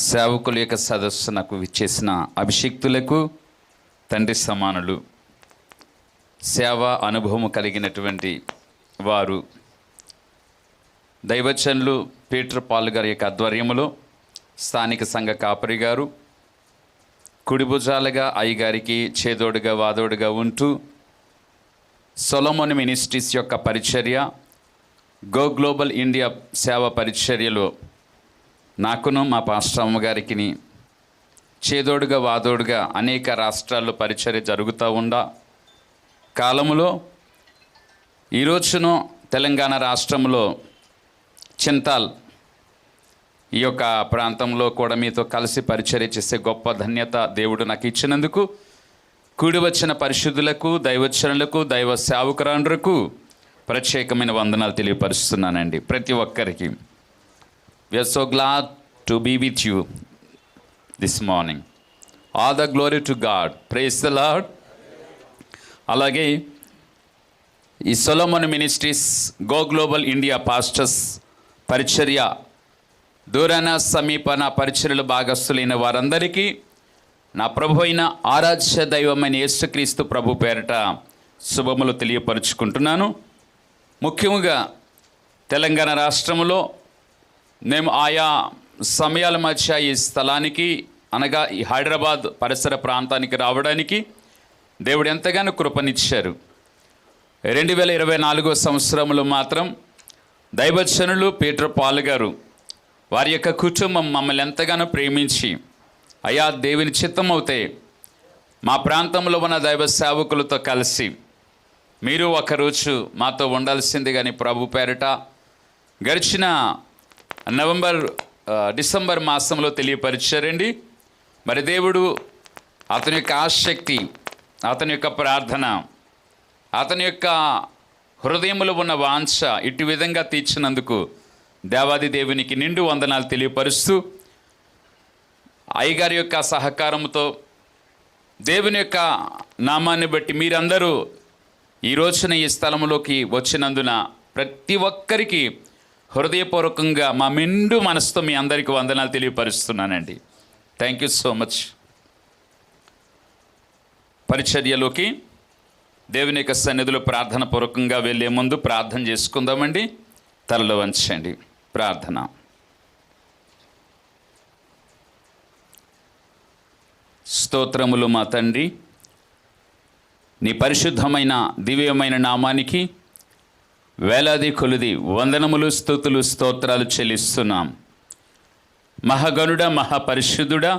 సేవకుల యొక్క సదస్సునకు విచ్చేసిన అభిషిక్తులకు తండ్రి సమానులు, సేవా అనుభవము కలిగినటువంటి వారు, దైవజనులు పీటర్ పాల్ గారి యొక్క ఆధ్వర్యములో స్థానిక సంఘ కాపరి గారు కుడిభుజాలుగా అయ్యగారికి చేదోడుగా వాదోడుగా ఉంటూ సొలొమోన్ మినిస్ట్రీస్ యొక్క పరిచర్య, గో గ్లోబల్ ఇండియా సేవ పరిచర్యలో నాకును మా పాస్టర్ అమ్మగారికి చేదోడుగా వాదోడుగా అనేక రాష్ట్రాల్లో పరిచర్య జరుగుతూ ఉండ కాలములో ఈరోజును తెలంగాణ రాష్ట్రంలో చింతాల్ ఈ యొక్క ప్రాంతంలో కూడా మీతో కలిసి పరిచర్య చేసే గొప్ప ధన్యత దేవుడు నాకు ఇచ్చినందుకు కూడి వచ్చిన పరిశుద్ధులకు, దైవచనులకు, దైవ సేవకురాండ్రకు ప్రత్యేకమైన వందనాలు తెలియపరుస్తున్నానండి. ప్రతి ఒక్కరికి we are so glad to be with you this morning. All the glory to God. Praise the Lord. అలాగే ఈ Solomon ministries go global India pastors పరిచర్య దూరాన సమీపన పరిచర్యలు భాగస్థులైన వారందరికీ నా ప్రభు అయిన ఆరాధ్య దైవమైన యేసుక్రీస్తు ప్రభు పేరట శుభములు తెలియపరుచుకుంటున్నాను. ముఖ్యంగా తెలంగాణ రాష్ట్రంలో మేము ఆయా సమయాల మధ్య ఈ స్థలానికి అనగా ఈ హైదరాబాద్ పరిసర ప్రాంతానికి రావడానికి దేవుడు ఎంతగానో కృపనిచ్చారు. 2024 సంవత్సరంలో మాత్రం దైవజనులు పీటర్ పాల్ గారు వారి యొక్క కుటుంబం మమ్మల్ని ఎంతగానో ప్రేమించి, అయా దేవుని చిత్తం అవుతే మా ప్రాంతంలో ఉన్న దైవ సేవకులతో కలిసి మీరు ఒకరోజు మాతో ఉండాల్సింది కానీ ప్రభు పేరట గడిచిన డిసెంబర్ మాసంలో తెలియపరిచారండి. మరి దేవుడు అతని యొక్క ఆసక్తి, అతని యొక్క ప్రార్థన, అతని యొక్క హృదయంలో ఉన్న వాంఛ ఇటు విధంగా తీర్చినందుకు దేవాది దేవునికి నిండు వందనాలు తెలియపరుస్తూ, అయ్యగారి యొక్క సహకారంతో దేవుని యొక్క నామాన్ని బట్టి మీరందరూ ఈ రోజున ఈ స్థలంలోకి వచ్చినందున ప్రతి ఒక్కరికి హృదయపూర్వకంగా మా మెండు మనసుతో మీ అందరికీ వందనాలు తెలియపరుస్తున్నానండి. Thank you so much. పరిచర్యలోకి దేవుని యొక్క సన్నిధిలో ప్రార్థన పూర్వకంగా వెళ్ళే ముందు ప్రార్థన చేసుకుందామండి. తలలో వంచండి. ప్రార్థన. స్తోత్రములు మా తండ్రి, నీ పరిశుద్ధమైన దివ్యమైన నామానికి వేలాది కొలుది వందనములు, స్తుతులు, స్తోత్రాలు చెల్లిస్తున్నాం. మహాగణుడా, మహాపరిశుద్ధుడా,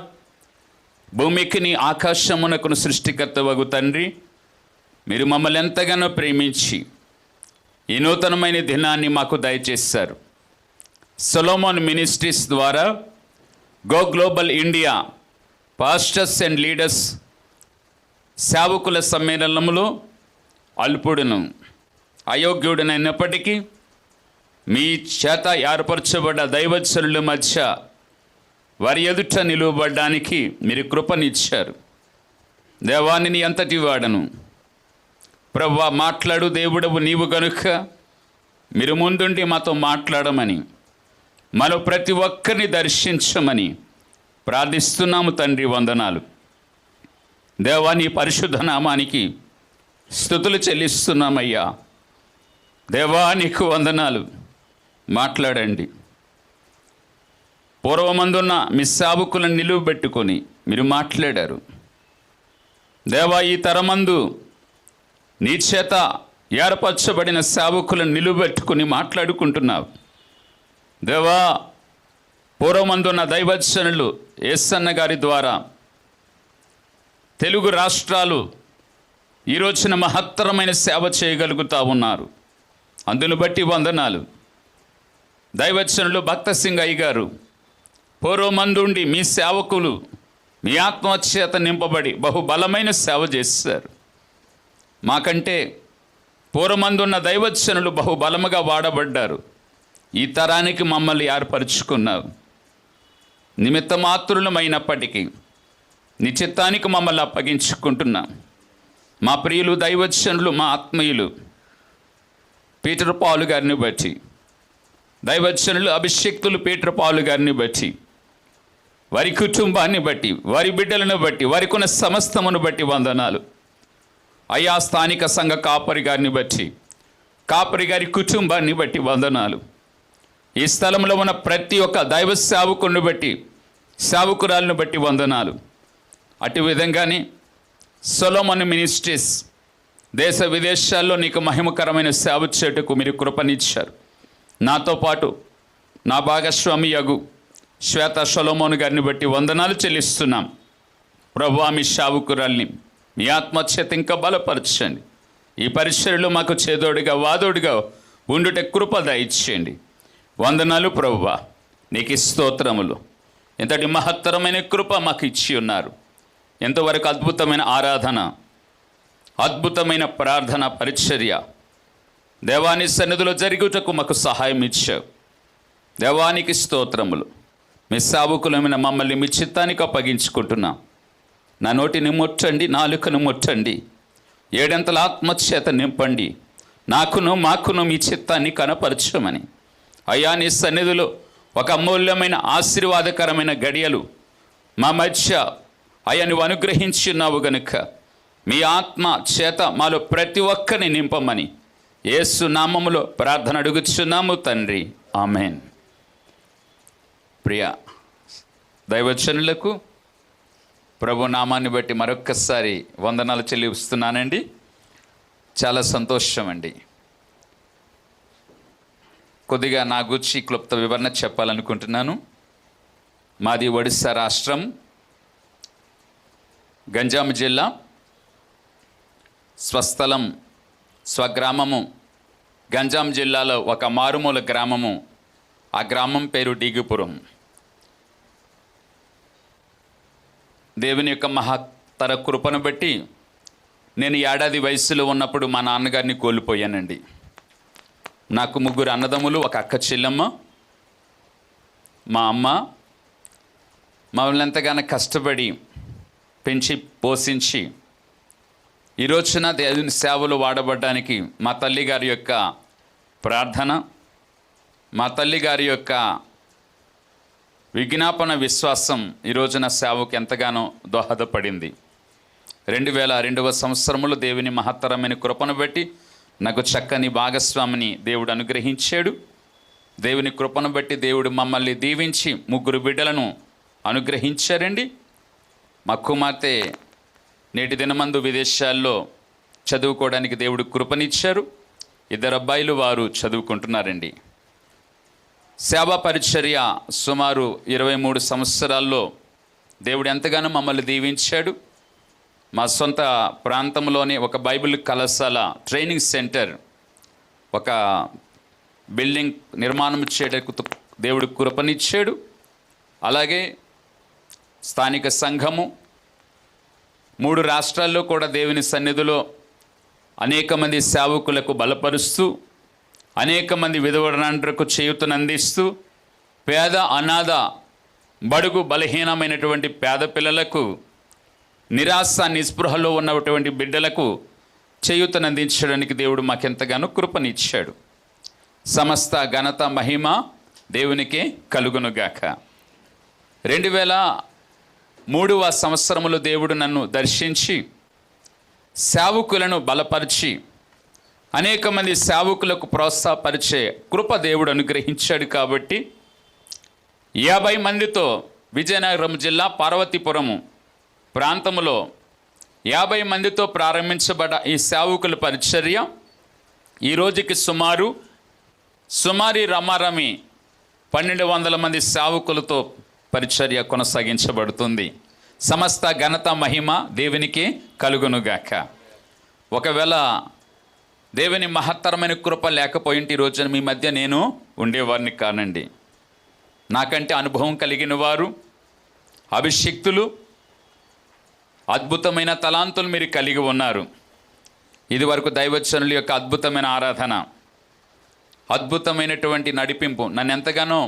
భూమికి నీ ఆకాశమునకును సృష్టికర్త వగు తండ్రి, మీరు మమ్మల్ని ఎంతగానో ప్రేమించి ఈ నూతనమైన దినాన్ని మాకు దయచేశారు. సొలొమోన్ మినిస్ట్రీస్ ద్వారా go global India pastors and leaders సేవకుల సమ్మేళనంలో అల్పుడును అయోగ్యుడనైనప్పటికీ మీ చేత ఏర్పరచబడ్డ దైవజనుల మధ్య వారి ఎదుట నిలువబడ్డానికి మీరు కృపనిచ్చారు. దేవాన్ని నీ అంతటి వాడను ప్రభువా, మాట్లాడు దేవుడవు నీవు గనుక మీరు ముందుండి మాతో మాట్లాడమని, మనం ప్రతి ఒక్కరిని దర్శించమని ప్రార్థిస్తున్నాము తండ్రి. వందనాలు దేవా, నీ పరిశుద్ధ నామానికి స్తుతులు చెల్లిస్తున్నామయ్యా. దేవా, నీకు వందనాలు. మాట్లాడండి. పూర్వమందున్న మీ సేవకులను నిలువబెట్టుకొని మీరు మాట్లాడారు. దేవా, ఈ తరమందు నీ చేత ఏర్పరచబడిన సేవకులను నిలువబెట్టుకుని మాట్లాడుకుంటున్నావు. దేవా, పూర్వమందున్న దైవజనులు యేసన్న గారి ద్వారా తెలుగు రాష్ట్రాలు ఈ రోజున మహత్తరమైన సేవ చేయగలుగుతూ ఉన్నారు. అందును బట్టి వందనాలు. దైవజనులు భక్త సింగ్ అయ్య గారు పూర్వమందుండి మీ సేవకులు మీ ఆత్మచేత నింపబడి బహుబలమైన సేవ చేశారు. మాకంటే పూర్వమందున్న దైవజనులు బహుబలముగా వాడబడ్డారు. ఈ తరానికి మమ్మల్ని ఏర్పరచుకున్నావు. నిమిత్త మాత్రులమైనప్పటికీ నీ చిత్తానికి మమ్మల్ని అప్పగించుకుంటున్నాం. మా ప్రియులు దైవజనులు, మా ఆత్మీయులు పీటర్ పాల్ గారిని బట్టి, దైవజనులు అభిషేక్తులు పీటర్ పాల్ గారిని బట్టి వారి కుటుంబాన్ని బట్టి, వారి బిడ్డలను బట్టి, వారికి ఉన్న సమస్తమును బట్టి వందనాలు. అయ్యా, స్థానిక సంఘ కాపరి గారిని బట్టి, కాపరి గారి కుటుంబాన్ని బట్టి వందనాలు. ఈ స్థలంలో ఉన్న ప్రతి ఒక్క దైవ సేవకుని బట్టి, సేవకురాలను బట్టి వందనాలు. అటు విధంగానే సొలొమోన్ మినిస్ట్రీస్ దేశ విదేశాల్లో నీకు మహిమకరమైన సేవ చేయుటకు మీరు కృపనిచ్చారు. నాతో పాటు నా భాగస్వామి యగు శ్వేత సొలొమోన్ గారిని బట్టి వందనాలు చెల్లిస్తున్నాం. ప్రభువా, మీ సేవకురాల్ని మీ ఆత్మచేత ఇంకా బలపరచండి. ఈ పరిచర్యలో మాకు చేదోడుగా వాదోడుగా ఉండుట కృప దయచేయండి. వందనాలు ప్రభువా, నీకు స్తోత్రములు. ఇంతటి మహత్తరమైన కృప మాకు ఇచ్చి ఉన్నారు. ఎంతవరకు అద్భుతమైన ఆరాధన, అద్భుతమైన ప్రార్థన పరిచర్య దేవాని సన్నిధిలో జరుగుటకు మాకు సహాయం ఇచ్చావు. దేవానికి స్తోత్రములు. మీ సేవకులమైన మమ్మల్ని మీ చిత్తానికి అప్పగించుకుంటున్నాం. నా నోటిని ముట్టండి, నాలుకను ముట్టండి, ఏడంతల ఆత్మచేత నింపండి. మాకును మీ చిత్తాన్ని కనపరచమని అయ్యా, నీ సన్నిధిలో ఒక అమూల్యమైన ఆశీర్వాదకరమైన గడియలు మా మధ్య అయ్యా నువ్వు అనుగ్రహించున్నావు గనుక మీ ఆత్మ చేత మాలో ప్రతి ఒక్కరిని నింపమని యేసు నామములో ప్రార్థన అడుగుచున్నాము తండ్రి, ఆమెన్. ప్రియ దైవజనులకు ప్రభు నామాన్ని బట్టి మరొక్కసారి వందనాలు చెల్లిస్తున్నానండి. చాలా సంతోషం అండి. కొద్దిగా నా గురించి క్లుప్త వివరణ చెప్పాలనుకుంటున్నాను. మాది ఒడిశా రాష్ట్రం, గంజాం జిల్లా, స్వస్థలం స్వగ్రామము గంజాం జిల్లాలో ఒక మారుమూల గ్రామము. ఆ గ్రామం పేరు డీగుపురం. దేవుని యొక్క మహత్తర కృపను బట్టి నేను ఏడాది వయసులో ఉన్నప్పుడు మా నాన్నగారిని కోల్పోయానండి. నాకు 3 అన్నదమ్ములు, ఒక అక్క చెల్లెమ్మ. మా అమ్మ మమ్మల్ని ఎంతగానో కష్టపడి పెంచి పోషించి ఈ రోజున దేవుని సేవలు వాడబడ్డానికి మా తల్లిగారి యొక్క ప్రార్థన, మా తల్లిగారి యొక్క విజ్ఞాపన విశ్వాసం ఈ రోజున సేవకు ఎంతగానో దోహదపడింది. 2002వ సంవత్సరంలో దేవుని మహత్తరమైన కృపను బట్టి నాకు చక్కని భాగస్వామిని దేవుడు అనుగ్రహించాడు. దేవుని కృపను బట్టి దేవుడు మమ్మల్ని దీవించి 3 బిడ్డలను అనుగ్రహించారండి. మా కుమార్తె నేటి దినమందు విదేశాల్లో చదువుకోవడానికి దేవుడు కృపనిచ్చారు. 2 అబ్బాయిలు, వారు చదువుకుంటున్నారండి. సేవా పరిచర్య సుమారు 23 సంవత్సరాల్లో దేవుడు ఎంతగానో మమ్మల్ని దీవించాడు. మా సొంత ప్రాంతంలోనే ఒక బైబిల్ కళాశాల ట్రైనింగ్ సెంటర్, ఒక బిల్డింగ్ నిర్మాణం చేయడానికి దేవుడు కృపనిచ్చాడు. అలాగే స్థానిక సంఘము 3 రాష్ట్రాల్లో కూడా దేవుని సన్నిధిలో అనేక మంది సేవకులకు బలపరుస్తూ, అనేక మంది విధవరాండ్రకు చేయూతనందిస్తూ, పేద అనాథ బడుగు బలహీనమైనటువంటి పేద పిల్లలకు, నిరాశ నిస్పృహలో ఉన్నటువంటి బిడ్డలకు చేయూతనందించడానికి దేవుడు మాకెంతగానో కృపనిచ్చాడు. సమస్త ఘనత మహిమ దేవునికే కలుగునుగాక. 2003వ సంవత్సరములో దేవుడు నన్ను దర్శించి సేవకులను బలపరిచి అనేక మంది సేవకులకు ప్రోత్సాహపరిచే కృప దేవుడు అనుగ్రహించాడు. కాబట్టి 50 మందితో విజయనగరం జిల్లా పార్వతీపురము ప్రాంతంలో 50 మందితో ప్రారంభించబడ్డ ఈ సేవకుల పరిచర్య ఈ రోజుకి సుమారు రమారమి 1200 మంది సేవకులతో పరిచర్య కొనసాగించబడుతుంది. సమస్త ఘనత మహిమ దేవునికి కలుగునుగాక. ఒకవేళ దేవుని మహత్తరమైన కృప లేకపోయింటే ఈ రోజున మీ మధ్య నేను ఉండేవారిని కానండి. నాకంటే అనుభవం కలిగిన వారు, అభిషిక్తులు, అద్భుతమైన తలాంతులు మీరు కలిగి ఉన్నారు. ఇది వరకు దైవజనుల యొక్క అద్భుతమైన ఆరాధన, అద్భుతమైనటువంటి నడిపింపు నన్ను ఎంతగానో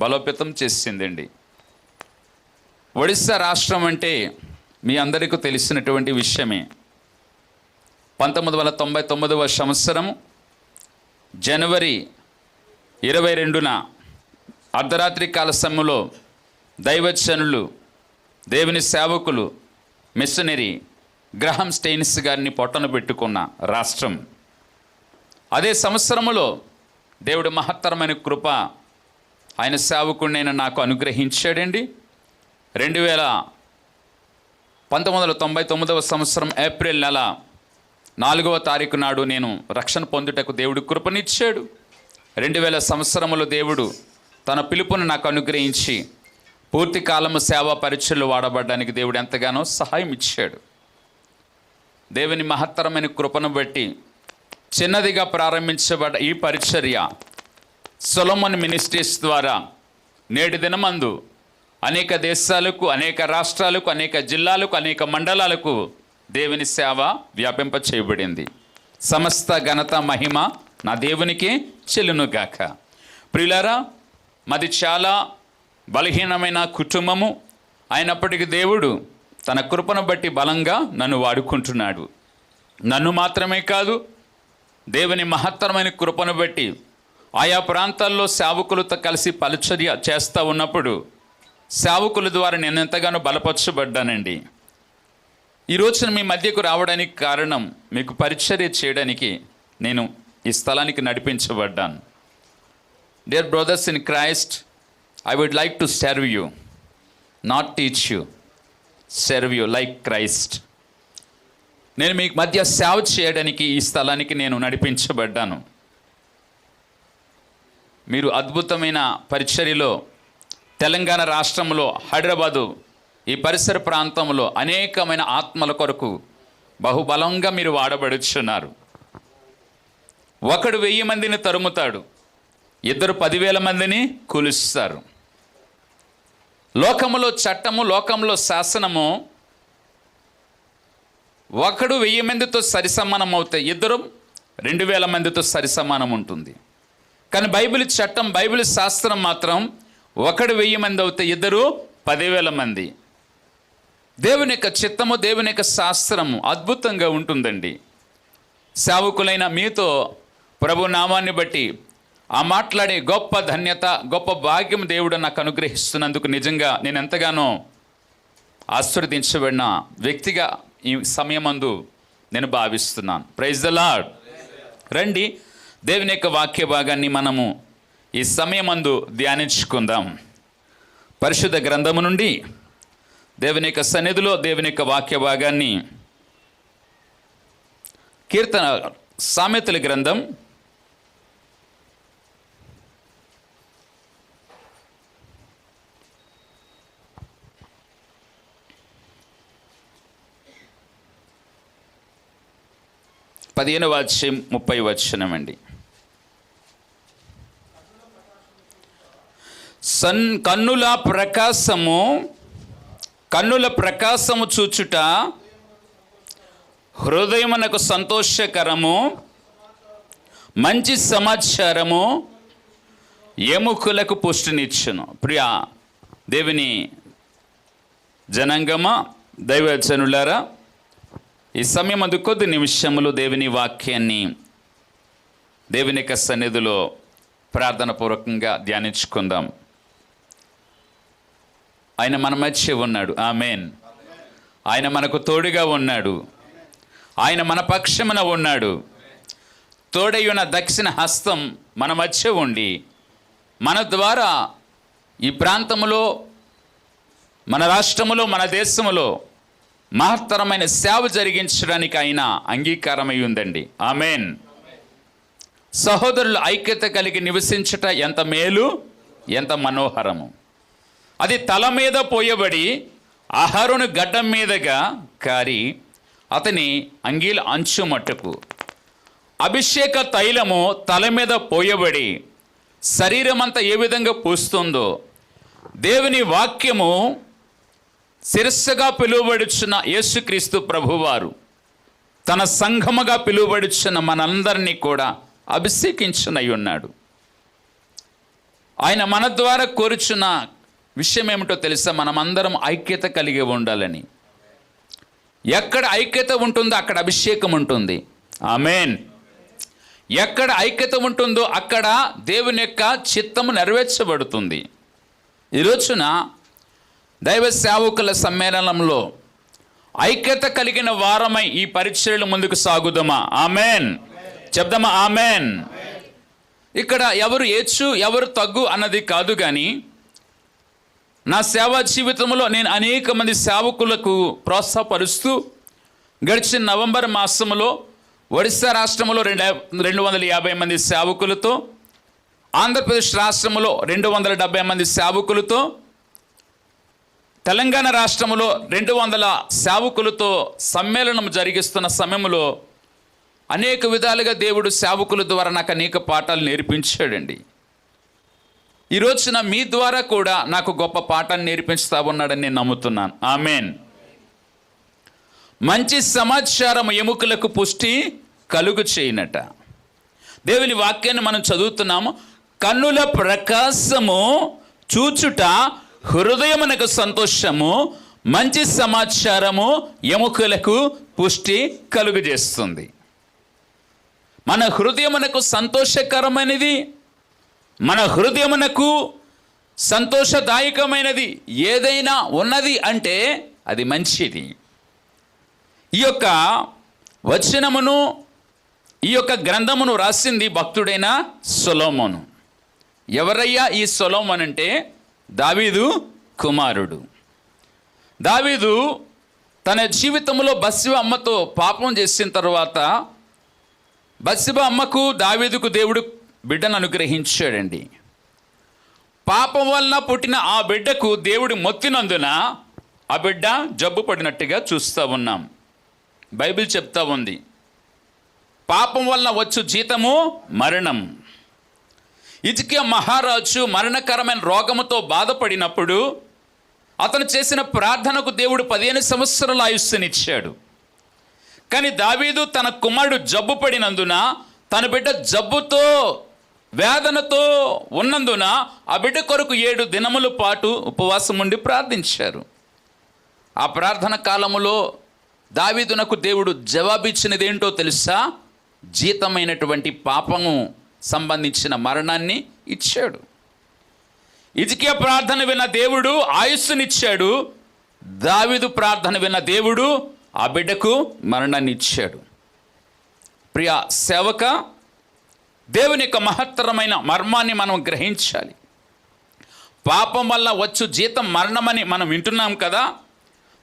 బలోపేతం చేసిందండి. ఒడిశా రాష్ట్రం అంటే మీ అందరికీ తెలిసినటువంటి విషయమే. 1999వ సంవత్సరం జనవరి 22న అర్ధరాత్రి కాల సమయంలో దైవజనులు, దేవుని సేవకులు, మిషనరీ గ్రహాం స్టెయిన్స్ గారిని పొట్టన పెట్టుకున్న రాష్ట్రం. అదే సంవత్సరములో దేవుడు మహత్తరమైన కృప ఆయన సేవకుడినైనా నాకు అనుగ్రహించాడండి. 1999 సంవత్సరం ఏప్రిల్ నెల 4వ తారీఖు నాడు నేను రక్షణ పొందుటకు దేవుడు కృపనిచ్చాడు. 2000 సంవత్సరములో దేవుడు తన పిలుపును నాకు అనుగ్రహించి పూర్తి కాలము సేవా పరిచర్లు వాడబడడానికి దేవుడు ఎంతగానో సహాయం ఇచ్చాడు. దేవుని మహత్తరమైన కృపను బట్టి చిన్నదిగా ప్రారంభించబడ్డ ఈ పరిచర్య సొలొమోన్ మినిస్ట్రీస్ ద్వారా నేటి దినమందు అనేక దేశాలకు, అనేక రాష్ట్రాలకు, అనేక జిల్లాలకు, అనేక మండలాలకు దేవుని సేవ వ్యాపింప చేయబడింది. సమస్త ఘనత మహిమ నా దేవునికే చెల్లునుగాక. ప్రియులారా, మాది చాలా బలహీనమైన కుటుంబము అయినప్పటికీ దేవుడు తన కృపను బట్టి బలంగా నన్ను వాడుకుంటున్నాడు. నన్ను మాత్రమే కాదు, దేవుని మహత్తరమైన కృపను బట్టి ఆయా ప్రాంతాల్లో సేవకులతో కలిసి పరిచర్య చేస్తూ ఉన్నప్పుడు సేవకుల ద్వారా నేను ఎంతగానో బలపరచబడ్డానండి. ఈ రోజున మీ మధ్యకు రావడానికి కారణం మీకు పరిచర్య చేయడానికి నేను ఈ స్థలానికి నడిపించబడ్డాను. Dear brothers in Christ, I would like to serve you, not teach you. Serve you like Christ. నేను మీకు మధ్య సేవ చేయడానికి ఈ స్థలానికి నేను నడిపించబడ్డాను. మీరు అద్భుతమైన పరిచర్యలో తెలంగాణ రాష్ట్రంలో, హైదరాబాదు ఈ పరిసర ప్రాంతంలో అనేకమైన ఆత్మల కొరకు బహుబలంగా మీరు వాడబడుచున్నారు. ఒకడు 1000 మందిని తరుముతాడు, ఇద్దరు 10,000 మందిని కూలుస్తారు. లోకములో చట్టము, లోకంలో శాసనము ఒకడు 1000 మందితో సరిసమానం అవుతాయి, ఇద్దరు 2000 మందితో సరిసమానం ఉంటుంది. కానీ బైబిల్ చట్టం, బైబిల్ శాస్త్రం మాత్రం ఒకడు 1000 మంది అవుతే ఇద్దరు 10,000 మంది. దేవుని యొక్క చిత్తము, దేవుని యొక్క శాస్త్రము అద్భుతంగా ఉంటుందండి. సేవకులైన మీతో ప్రభు నామాన్ని బట్టి ఆ మాట్లాడే గొప్ప ధన్యత, గొప్ప భాగ్యం దేవుడు నాకు అనుగ్రహిస్తున్నందుకు నిజంగా నేను ఎంతగానో ఆశీర్వదించబడిన వ్యక్తిగా ఈ సమయమందు నేను భావిస్తున్నాను. Praise the Lord. రండి, దేవుని యొక్క వాక్య భాగాన్ని మనము ఈ సమయమందు ధ్యానించుకుందాం. పరిశుద్ధ గ్రంథము నుండి దేవుని యొక్క సన్నిధిలో దేవుని యొక్క వాక్య భాగాన్ని కీర్తన సామెతల గ్రంథం 15వ అధ్యాయం 30వ వచనం అండి. కన్నుల ప్రకాశము చూచుట హృదయమునకు సంతోషకరము, మంచి సమాచారము ఎముకలకు పుష్టినిచ్చును. ప్రియ దేవుని జనాంగమా, దైవజనులారా, ఈ సమయం అందు కొద్ది నిమిషములు దేవుని వాక్యాన్ని దేవుని యొక్క సన్నిధిలో ప్రార్థన పూర్వకంగా ధ్యానించుకుందాం. ఆయన మన మధ్య ఉన్నాడు. ఆమేన్. ఆయన మనకు తోడుగా ఉన్నాడు. ఆయన మన పక్షమున ఉన్నాడు. తోడయున్న దక్షిణ హస్తం మన మధ్య ఉండి మన ద్వారా ఈ ప్రాంతంలో, మన రాష్ట్రములో, మన దేశములో మహత్తరమైన సేవ జరిగించడానికి ఆయన అంగీకారమై ఉందండి. ఆమేన్. సహోదరులు ఐక్యత కలిగి నివసించుట ఎంత మేలు, ఎంత మనోహరము. అది తల మీద పోయబడి అహరోను గడ్డం మీదగా కారి అతని అంగీల అంచు మట్టుకు అభిషేక తైలము తల మీద పోయబడి శరీరం అంతా ఏ విధంగా పూస్తుందో, దేవుని వాక్యము శిరస్సుగా పిలువబడుచున్న యేసుక్రీస్తు ప్రభువారు తన సంఘముగా పిలువబడుచున్న మనందరినీ కూడా అభిషేకించునై ఉన్నాడు. ఆయన మన ద్వారా కోరుచున్న విషయం ఏమిటో తెలుసా? మనమందరం ఐక్యత కలిగి ఉండాలని. ఎక్కడ ఐక్యత ఉంటుందో అక్కడ అభిషేకం ఉంటుంది. ఆమేన్. ఎక్కడ ఐక్యత ఉంటుందో అక్కడ దేవుని యొక్క చిత్తము నెరవేర్చబడుతుంది. ఈ రోజున దైవ సేవకుల సమ్మేళనంలో ఐక్యత కలిగిన వారమై ఈ పరిచర్యలు ముందుకు సాగుదామా? ఆమెన్ చెప్దామా? ఆమెన్. ఇక్కడ ఎవరు హెచ్చు ఎవరు తగ్గు అన్నది కాదు, కానీ నా సేవా జీవితంలో నేను అనేక మంది సేవకులకు ప్రోత్సాహపరుస్తూ గడిచిన నవంబర్ మాసంలో ఒడిశా రాష్ట్రంలో 250 మంది సేవకులతో, ఆంధ్రప్రదేశ్ రాష్ట్రంలో 270 మంది సేవకులతో, తెలంగాణ రాష్ట్రంలో 200 సేవకులతో సమ్మేళనం జరిగిస్తున్న సమయంలో అనేక విధాలుగా దేవుడు సేవకుల ద్వారా నాకు అనేక పాఠాలు నేర్పించాడండి. ఈ రోజున మీ ద్వారా కూడా నాకు గొప్ప పాఠాన్ని నేర్పిస్తా ఉన్నాడని నేను నమ్ముతున్నాను. ఆమెన్. మంచి సమాచారం ఎముకలకు పుష్టి కలుగు చేయనట. దేవుని వాక్యాన్ని మనం చదువుతున్నాము. కన్నుల ప్రకాశము చూచుట హృదయమునకు సంతోషము, మంచి సమాచారము ఎముకలకు పుష్టి కలుగు చేస్తుంది. మన హృదయమునకు సంతోషకరమైనది, మన హృదయమునకు సంతోషదాయకమైనది ఏదైనా ఉన్నది అంటే అది మంచిది. ఈ యొక్క వచనమును, ఈ యొక్క గ్రంథమును రాసింది భక్తుడైన సొలొమోను. ఎవరయ్యా ఈ సొలొమోను అంటే దావీదు కుమారుడు. దావీదు తన జీవితంలో బత్షెబ అమ్మతో పాపం చేసిన తర్వాత బత్షెబ అమ్మకు దావీదుకు దేవుడు బిడ్డను అనుగ్రహించాడండి. పాపం వలన పుట్టిన ఆ బిడ్డకు దేవుడు మొత్తినందున ఆ బిడ్డ జబ్బు పడినట్టుగా చూస్తూ ఉన్నాం. బైబిల్ చెప్తా ఉంది, పాపం వలన వచ్చు జీతము మరణం. హిజ్కియా మహారాజు మరణకరమైన రోగముతో బాధపడినప్పుడు అతను చేసిన ప్రార్థనకు దేవుడు 15 సంవత్సరాల ఆయుష్నిచ్చాడు. కానీ దావీదు తన కుమారుడు జబ్బు పడినందున, తన బిడ్డ జబ్బుతో వేదనతో ఉన్నందున ఆ బిడ్డ కొరకు 7 దినముల పాటు ఉపవాసం ఉండి ప్రార్థించారు. ఆ ప్రార్థన కాలములో దావీదునకు దేవుడు జవాబిచ్చినది ఏంటో తెలుసా? జీతమైనటువంటి పాపము సంబంధించిన మరణాన్ని ఇచ్చాడు. హిజ్కియా ప్రార్థన విన్న దేవుడు ఆయుస్సునిచ్చాడు. దావీదు ప్రార్థన విన్న దేవుడు ఆ బిడ్డకు మరణాన్ని ఇచ్చాడు. ప్రియ సేవక, దేవుని యొక్క మహత్తరమైన మర్మాన్ని మనం గ్రహించాలి. పాపం వల్ల వచ్చు జీతం మరణమని మనం వింటున్నాం కదా.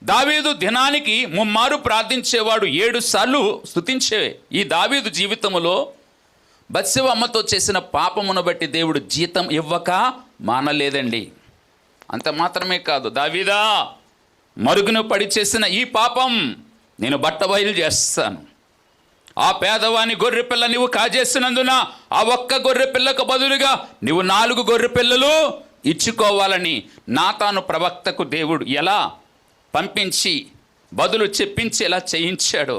దావీదు దినానికి 3 మారు ప్రార్థించేవాడు, 7 సార్లు స్తుతించే ఈ దావీదు జీవితంలో బత్షెబ అమ్మతో చేసిన పాపమును బట్టి దేవుడు జీతం ఇవ్వక మానలేదండి. అంత మాత్రమే కాదు, దావీదా మరుగున పడి చేసిన ఈ పాపం నేను బట్టబయలు చేస్తాను. ఆ పేదవాని గొర్రె పిల్ల నీవు కాజేసినందున ఆ ఒక్క గొర్రె పిల్లకు బదులుగా నీవు 4 గొర్రె పిల్లలు ఇచ్చుకోవాలని నాతాను ప్రవక్తకు దేవుడు ఎలా పంపించి బదులు చెప్పించి ఎలా చేయించాడో,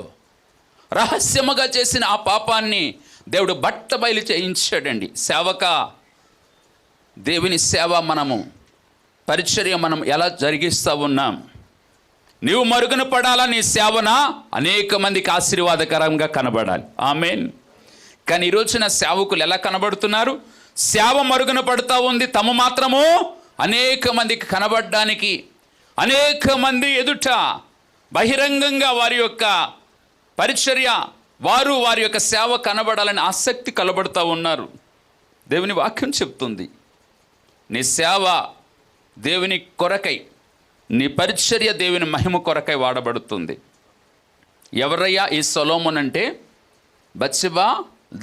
రహస్యముగా చేసిన ఆ పాపాన్ని దేవుడు బట్టబయలు చేయించాడండి. సేవక, దేవుని సేవ మనము పరిచర్య మనం ఎలా జరిగిస్తూ ఉన్నాం? నీవు మరుగున పడాలా? నీ సేవన అనేక మందికి ఆశీర్వాదకరంగా కనబడాలి. ఆమెన్. కానీ ఈరోజున సేవకులు ఎలా కనబడుతున్నారు? సేవ మరుగున పడుతూ ఉంది, తమ మాత్రము అనేక మందికి కనబడడానికి, అనేక మంది ఎదుట బహిరంగంగా వారి యొక్క పరిచర్య, వారి యొక్క సేవ కనబడాలని ఆసక్తి కనబడుతూ ఉన్నారు. దేవుని వాక్యం చెప్తుంది, నీ సేవ దేవుని కొరకై, నీ పరిచర్య దేవుని మహిమ కొరకై వాడబడుతుంది. ఎవరయ్యా ఈ సొలొమోను అంటే? బత్షెబ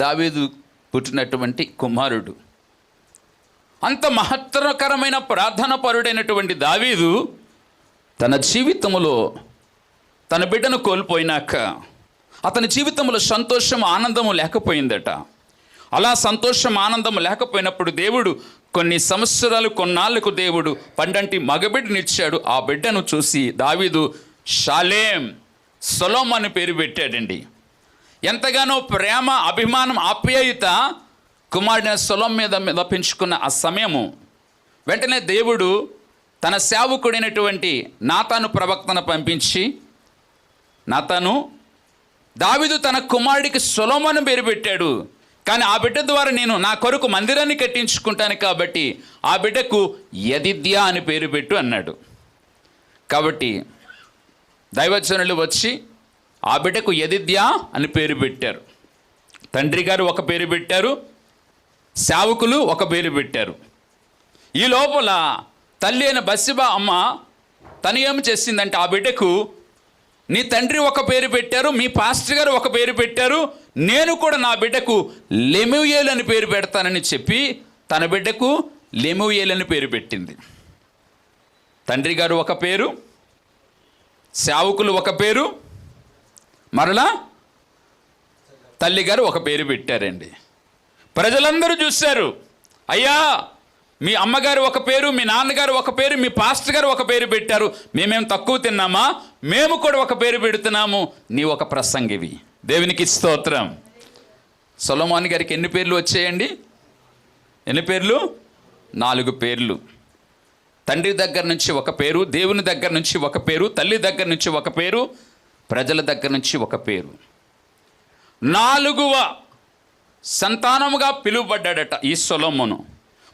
దావీదు పుట్టినటువంటి కుమారుడు. అంత మహత్తరకరమైన ప్రార్థన పరుడైనటువంటి దావీదు తన జీవితంలో తన బిడ్డను కోల్పోయినాక అతని జీవితంలో సంతోషం ఆనందము లేకపోయిందట. అలా సంతోషం ఆనందం లేకపోయినప్పుడు దేవుడు కొన్ని సంవత్సరాలు, కొన్నాళ్లకు దేవుడు పండంటి మగబిడ్డనిచ్చాడు. ఆ బిడ్డను చూసి దావీదు షాలేం, సొలొమోను అని పేరు పెట్టాడండి. ఎంతగానో ప్రేమ, అభిమానం, ఆప్యాయత కుమారుడైన సొలొమోను మీద పెంచుకున్న ఆ సమయము వెంటనే దేవుడు తన సేవకుడైనటువంటి నాతాను ప్రవక్తను పంపించి, నాతాను, దావీదు తన కుమారుడికి సొలొమోను పేరు పెట్టాడు, కానీ ఆ బిడ్డ ద్వారా నేను నా కొరకు మందిరాన్ని కట్టించుకుంటాను కాబట్టి ఆ బిడ్డకు యెదిద్యా అని పేరు పెట్టు అన్నాడు. కాబట్టి దైవజనులు వచ్చి ఆ బిడ్డకు యెదిద్యా అని పేరు పెట్టారు. తండ్రి గారు ఒక పేరు పెట్టారు, సేవకులు ఒక పేరు పెట్టారు. ఈ లోపల తల్లి అయిన బత్షెబా అమ్మ తను ఏం చేసిందంటే ఆ బిడ్డకు నీ తండ్రి ఒక పేరు పెట్టారు, మీ పాస్టర్ గారు ఒక పేరు పెట్టారు, నేను కూడా నా బిడ్డకు లెమూయేలు అని పేరు పెడతానని చెప్పి తన బిడ్డకు లెమూయేలు అని పేరు పెట్టింది. తండ్రి గారు ఒక పేరు, సేవకులు ఒక పేరు, మరలా తల్లిగారు ఒక పేరు పెట్టారండి. ప్రజలందరూ చూశారు, అయ్యా మీ అమ్మగారు ఒక పేరు, మీ నాన్నగారు ఒక పేరు, మీ పాస్టర్ గారు ఒక పేరు పెట్టారు, మేమేం తక్కువ తిన్నామా? మేము కూడా ఒక పేరు పెడుతున్నాము, నీ ఒక ప్రసంగివి. దేవునికి స్తోత్రం. సొలొమోను గారికి ఎన్ని పేర్లు వచ్చాయండి? ఎన్ని పేర్లు? 4 పేర్లు. తండ్రి దగ్గర నుంచి ఒక పేరు, దేవుని దగ్గర నుంచి ఒక పేరు, తల్లి దగ్గర నుంచి ఒక పేరు, ప్రజల దగ్గర నుంచి ఒక పేరు. 4వ సంతానముగా పిలువబడ్డాడట ఈ సొలొమోను.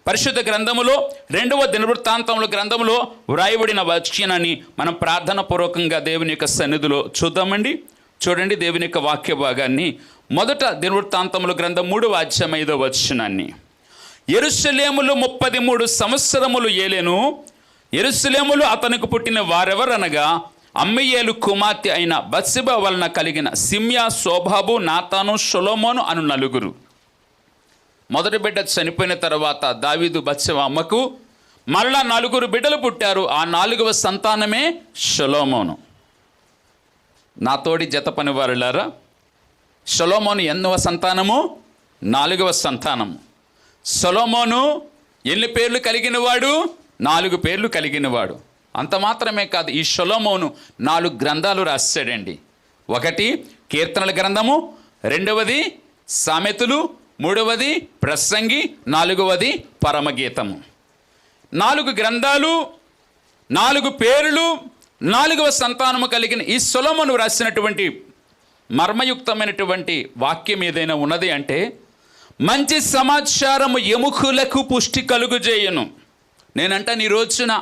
పరిశుద్ధ గ్రంథములో 2వ దినవృత్తాంతముల గ్రంథములో వ్రాయబడిన వచనాన్ని మనం ప్రార్థన పూర్వకంగా దేవుని యొక్క సన్నిధిలో చూద్దామండి. చూడండి దేవుని యొక్క వాక్య భాగాన్ని. మొదట దినవృత్తాంతముల గ్రంథం 3వ అధ్యాయం 5వ వచనాన్ని. యెరూషలేములో 33 సంవత్సరములు ఏలెను. యెరూషలేములో అతనికి పుట్టిన వారెవరనగా అమ్మీయేలు కుమార్తె అయిన బత్షెబా వలన కలిగిన సిమ్యా, శోబాబు, నాతాను, సొలొమోను అను 4. మొదటి బిడ్డ చనిపోయిన తర్వాత దావీదు బత్షెబా అమ్మకు మరలా 4 బిడ్డలు పుట్టారు. ఆ 4వ సంతానమే సొలొమోను. నా తోడి జత పని వారులారా, సొలొమోను ఎన్నవ సంతానము? 4వ సంతానము. సొలొమోను ఎన్ని పేర్లు కలిగినవాడు? 4 పేర్లు కలిగినవాడు. అంత మాత్రమే కాదు, ఈ సొలొమోను 4 గ్రంథాలు రాశాడండి. 1 కీర్తనల గ్రంథము, 2వది సామెతలు, 3వది ప్రసంగి, 4వది పరమగీతము. 4 గ్రంథాలు, 4 పేర్లు, 4వ సంతానము కలిగిన ఈ సొలొమోను రాసినటువంటి మర్మయుక్తమైనటువంటి వాక్యం ఏదైనా ఉన్నది అంటే, మంచి సమాచారము ఎముకలకు పుష్టి కలుగజేయును. నేనంట నీ రోజున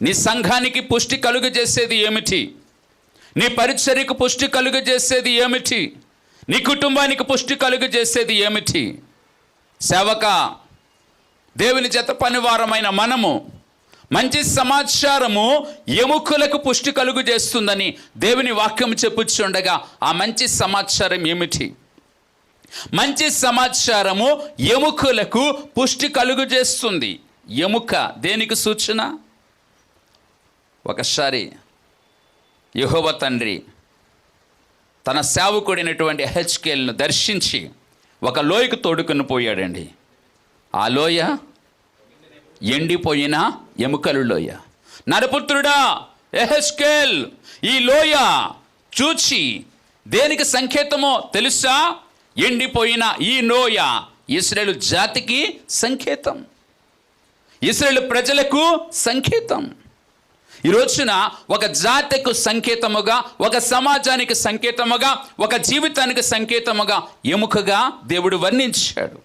నీ సంఘానికి పుష్టి కలుగజేసేది ఏమిటి? నీ పరిచర్యకు పుష్టి కలుగజేసేది ఏమిటి? నీ కుటుంబానికి పుష్టి కలుగజేసేది ఏమిటి? సేవక, దేవుని జత పనివారమైన మనము మంచి సమాచారము ఎముకలకు పుష్టి కలుగజేస్తుందని దేవుని వాక్యం చెప్పుచుండగా ఆ మంచి సమాచారం ఏమిటి? మంచి సమాచారము ఎముకలకు పుష్టి కలుగజేస్తుంది. ఎముక దేనికి సూచన? ఒకసారి యెహోవా తండ్రి తన సేవకుడైనటువంటి యెహెజ్కేలును దర్శించి ఒక లోయకు తోడుకొని పోయాడండి. ఆ లోయ ఎండిపోయిన ఎముకలు లోయ. నరపుత్రుడా యెహెజ్కేల్, ఈ లోయ చూచి దేనికి సంకేతమో తెలుసా? ఎండిపోయిన ఈ లోయ ఇశ్రాయేలు జాతికి సంకేతం, ఇశ్రాయేలు ప్రజలకు సంకేతం. ఈ రోజున ఒక జాతికి సంకేతముగా, ఒక సమాజానికి సంకేతముగా, ఒక జీవితానికి సంకేతముగా ఎముకగా దేవుడు వర్ణించాడు.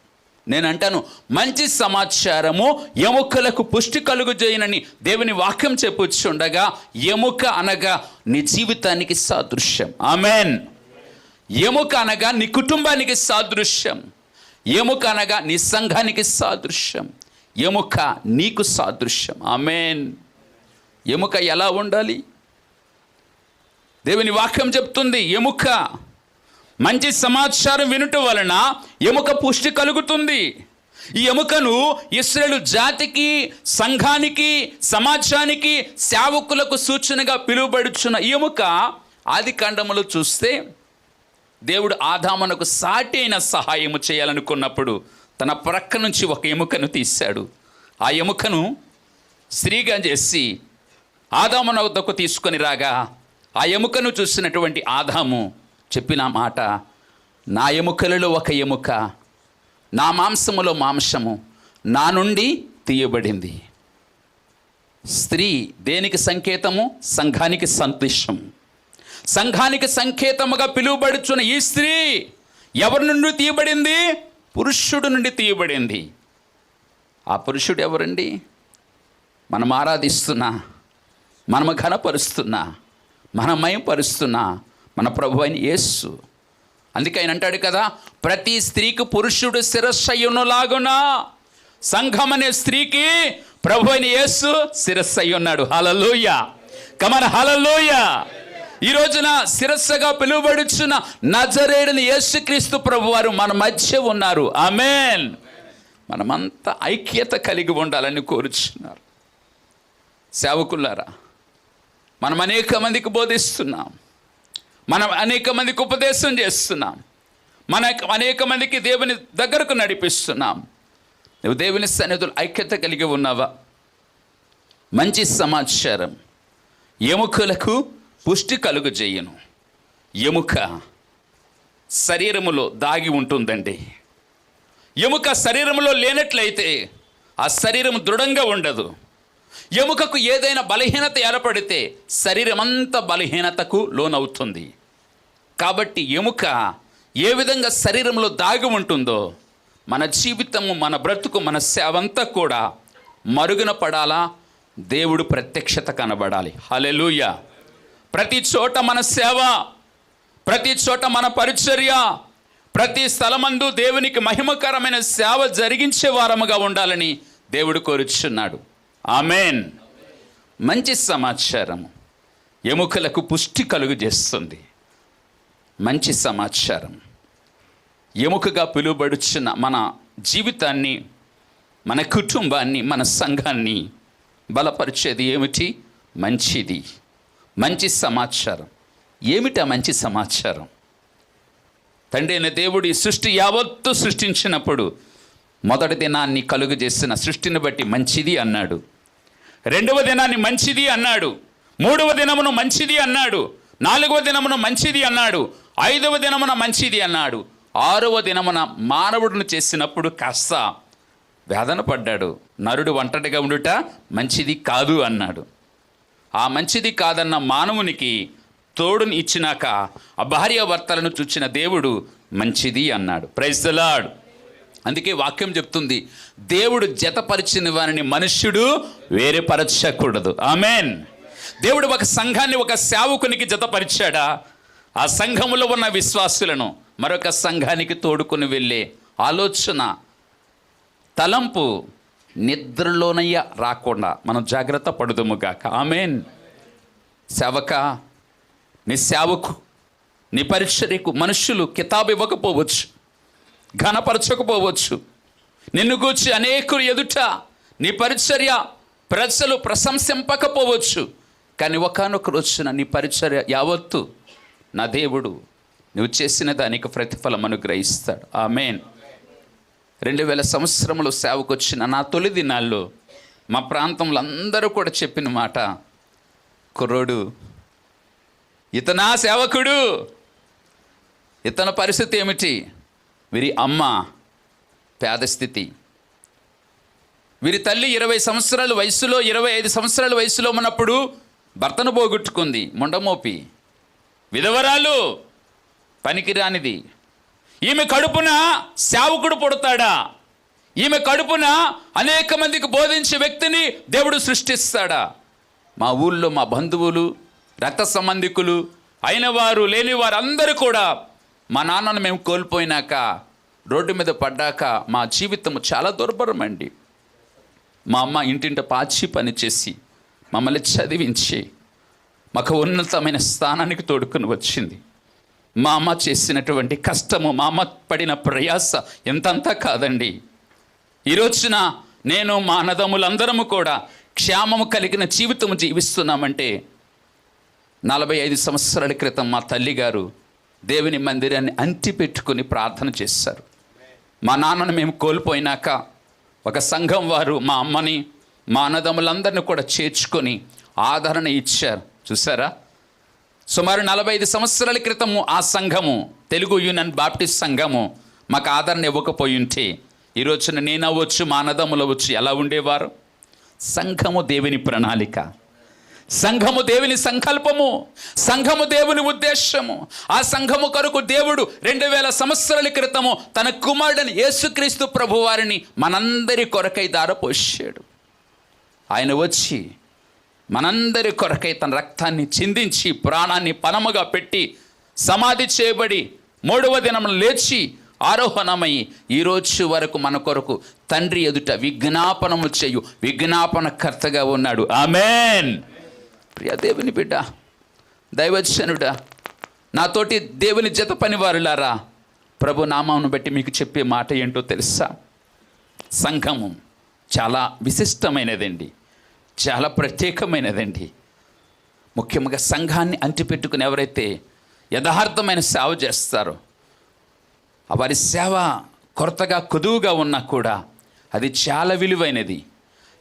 నేను అంటాను, మంచి సమాచారము ఎముకలకు పుష్టి కలుగజేయనని దేవుని వాక్యం చెప్పుచుండగా, ఎముక అనగా నీ జీవితానికి సాదృశ్యం. ఆమెన్. ఎముక అనగా నీ కుటుంబానికి సాదృశ్యం. ఎముక అనగా నీ సంఘానికి సాదృశ్యం. ఎముక నీకు సాదృశ్యం. ఆమెన్. ఎముక ఎలా ఉండాలి? దేవుని వాక్యం చెప్తుంది, ఎముక మంచి సమాచారం వినుట వలన ఎముక పుష్టి కలుగుతుంది. ఈ ఎముకను ఇశ్రాయేలు జాతికి, సంఘానికి, సమాజానికి, సేవకులకు సూచనగా పిలువబడుచున్న ఎముక ఆది కాండములో చూస్తే దేవుడు ఆదామునకు సాటి అయిన సహాయము చేయాలనుకున్నప్పుడు తన ప్రక్క నుంచి ఒక ఎముకను తీశాడు. ఆ ఎముకను స్త్రీగా చేసి ఆదాము వద్దకు తీసుకొని రాగా ఆ ఎముకను చూసినటువంటి ఆదాము చెప్పిన మాట, నా ఎముకలలో ఒక ఎముక, నా మాంసములో మాంసము నా నుండి తీయబడింది. స్త్రీ దేనికి సంకేతము? సంఘానికి సందేశం. సంఘానికి సంకేతముగా పిలువబడుచున్న ఈ స్త్రీ ఎవరి నుండి తీయబడింది? పురుషుడు నుండి తీయబడింది. ఆ పురుషుడు ఎవరండి? మనం ఆరాధిస్తున్న మనము ఘనపరుస్తున్నా, మన మయంపరుస్తున్నా మన ప్రభు అయిన యేసు. అందుకే ఆయన అంటాడు కదా, ప్రతి స్త్రీకి పురుషుడు శిరస్సయ్యునులాగునా సంఘం అనే స్త్రీకి ప్రభు అయిన యేసు శిరస్సయ్యి ఉన్నాడు. హల్లెలూయా, కమన్ హల్లెలూయా. ఈ రోజున శిరస్సుగా పిలువబడుచున్న నజరేయుడైన యేసుక్రీస్తు ప్రభువారు మన మధ్య ఉన్నారు. ఆమేన్. మనమంతా ఐక్యత కలిగి ఉండాలని కోరుచున్నారు. సేవకులారా, మనం అనేక మందికి బోధిస్తున్నాం, మనం అనేక మందికి ఉపదేశం చేస్తున్నాం, అనేక మందికి దేవుని దగ్గరకు నడిపిస్తున్నాం. నువ్వు దేవుని సన్నిధిలో ఐక్యత కలిగి ఉన్నావా? మంచి సమాచారం, ఎముకలకు పుష్టి కలుగు చేయను. ఎముక శరీరములో దాగి ఉంటుందండి. ఎముక శరీరంలో లేనట్లయితే ఆ శరీరం దృఢంగా ఉండదు. ఎముకకు ఏదైనా బలహీనత ఏర్పడితే శరీరం అంతా బలహీనతకు లోనవుతుంది. కాబట్టి ఎముక ఏ విధంగా శరీరంలో దాగి ఉంటుందో మన జీవితము, మన బ్రతుకు, మన సేవంతా కూడా మరుగున పడాలా, దేవుడు ప్రత్యక్షత కనబడాలి. హల్లెలూయా. ప్రతి చోట మన సేవ, ప్రతి చోట మన పరిచర్య, ప్రతి స్థలమందు దేవునికి మహిమకరమైన సేవ జరిగించే వారముగా ఉండాలని దేవుడు కోరుచున్నాడు. ఆమేన్. మంచి సమాచారం ఎముకలకు పుష్టి కలుగు చేస్తుంది. మంచి సమాచారం ఎముకగా పిలువబడుచున్న మన జీవితాన్ని, మన కుటుంబాన్ని, మన సంఘాన్ని బలపరిచేది ఏమిటి? మంచిది, మంచి సమాచారం. ఏమిటా మంచి సమాచారం? తండ్రి అయిన దేవుడు ఈ సృష్టి యావత్తు సృష్టించినప్పుడు మొదటి దినాన్ని కలుగు చేసిన సృష్టిని బట్టి మంచిది అన్నాడు. రెండవ దినాన్ని మంచిది అన్నాడు. మూడవ దినమును మంచిది అన్నాడు. నాలుగవ దినమును మంచిది అన్నాడు. ఐదవ దినమున మంచిది అన్నాడు. ఆరవ దినమున మానవుడిని చేసినప్పుడు కాస్త వేదన పడ్డాడు. నరుడు ఒంటరిగా ఉండుట మంచిది కాదు అన్నాడు. ఆ మంచిది కాదన్న మానవునికి తోడుని ఇచ్చినాక ఆ భార్యాభర్తలను చూచిన దేవుడు మంచిది అన్నాడు. Praise the Lord. అందుకే వాక్యం చెప్తుంది, దేవుడు జతపరిచిన వారిని మనుష్యుడు వేరుపరచకూడదు. ఆమేన్. దేవుడు ఒక సంఘాన్ని ఒక సేవకునికి జతపరిచాడా, ఆ సంఘములో ఉన్న విశ్వాసులను మరొక సంఘానికి తోడుకొని వెళ్ళే ఆలోచన, తలంపు నిద్రలోనయ్య రాకుండా మనం జాగ్రత్త పడుదుముగాక. ఆమేన్. సేవక, నీ సేవకు, నీ పరిచర్యకు మనుషులు కితాబు ఇవ్వకపోవచ్చు, ఘనపరచకపోవచ్చు, నిన్ను గూర్చి అనేకులు ఎదుట నీ పరిచర్య ప్రజలు ప్రశంసింపకపోవచ్చు. కానీ ఒకానొక రోజున నీ పరిచర్య యావత్తు నా దేవుడు నువ్వు చేసిన దానికి ప్రతిఫలం అనుగ్రహిస్తాడు. ఆమేన్. 2000 సంవత్సరములు సేవకు వచ్చిన నా తొలి దినాల్లో మా ప్రాంతంలో అందరూ కూడా చెప్పిన మాట, కుర్రోడు, ఇతనా సేవకుడు, ఇతని పరిస్థితి ఏమిటి? వీరి అమ్మ పేద స్థితి, వీరి తల్లి 20 సంవత్సరాల వయసులో 25 సంవత్సరాల వయసులో ఉన్నప్పుడు భర్తను పోగొట్టుకుంది, మొండమోపి, విధవరాలు, పనికిరానిది. ఈమె కడుపున సేవకుడు పుడతాడా? ఈమె కడుపున అనేక మందికి బోధించే వ్యక్తిని దేవుడు సృష్టిస్తాడా? మా ఊళ్ళో మా బంధువులు, రక్త సంబంధికులు అయిన వారు, లేని వారు అందరూ కూడా మా నాన్నను మేము కోల్పోయినాక, రోడ్డు మీద పడ్డాక మా జీవితం చాలా దుర్భరమండి. మా అమ్మ ఇంటింట పాచి పనిచేసి మమ్మల్ని చదివించి మాకు ఉన్నతమైన స్థానానికి తోడుకుని వచ్చింది. మా అమ్మ చేసినటువంటి కష్టము, మా అమ్మ పడిన ప్రయాస ఎంతంతా కాదండి. ఈ రోజున నేను, మా అన్నదమ్ములందరము కూడా క్షేమము కలిగిన జీవితం జీవిస్తున్నామంటే 45 సంవత్సరాల క్రితం మా తల్లిగారు దేవుని మందిరాన్ని అంటిపెట్టుకుని ప్రార్థన చేశారు. మా నాన్నను మేము కోల్పోయినాక ఒక సంఘం వారు మా అమ్మని, మా అన్నదమ్ములందరినీ కూడా చేర్చుకొని ఆదరణ ఇచ్చారు. చూసారా, సుమారు 45 సంవత్సరాల క్రితము ఆ సంఘము, తెలుగు యూనియన్ బాప్టిస్ట్ సంఘము మాకు ఆదరణ ఇవ్వకపోయి ఉంటే ఈ రోజున నేను అవ్వచ్చు, మా అన్నదమ్ములు అవ్వచ్చు, ఎలా ఉండేవారు? సంఘము దేవుని ప్రణాళిక, సంఘము దేవుని సంకల్పము, సంఘము దేవుని ఉద్దేశము. ఆ సంఘము కొరకు దేవుడు 2000 సంవత్సరాల క్రితము తన కుమారుడని యేసుక్రీస్తు ప్రభువారిని మనందరి కొరకై దారపోశాడు. ఆయన వచ్చి మనందరి కొరకై తన రక్తాన్ని చిందించి ప్రాణాన్ని పణముగా పెట్టి సమాధి చేయబడి 3వ దినమున లేచి ఆరోహణమై ఈరోజు వరకు మన కొరకు తండ్రి ఎదుట విజ్ఞాపనము చేయు విజ్ఞాపనకర్తగా ఉన్నాడు. ఆమేన్. ప్రియ దేవుని బిడ్డ, దైవజనుడా, నాతోటి దేవుని జత పనివారులారా, ప్రభు నామమును బట్టి మీకు చెప్పే మాట ఏంటో తెలుసా? సంఘము చాలా విశిష్టమైనదండి, చాలా ప్రత్యేకమైనదండి. ముఖ్యంగా సంఘాన్ని అంటిపెట్టుకుని ఎవరైతే యథార్థమైన సేవ చేస్తారో, వారి సేవ కొరతగా కొదువుగా ఉన్నా కూడా అది చాలా విలువైనది,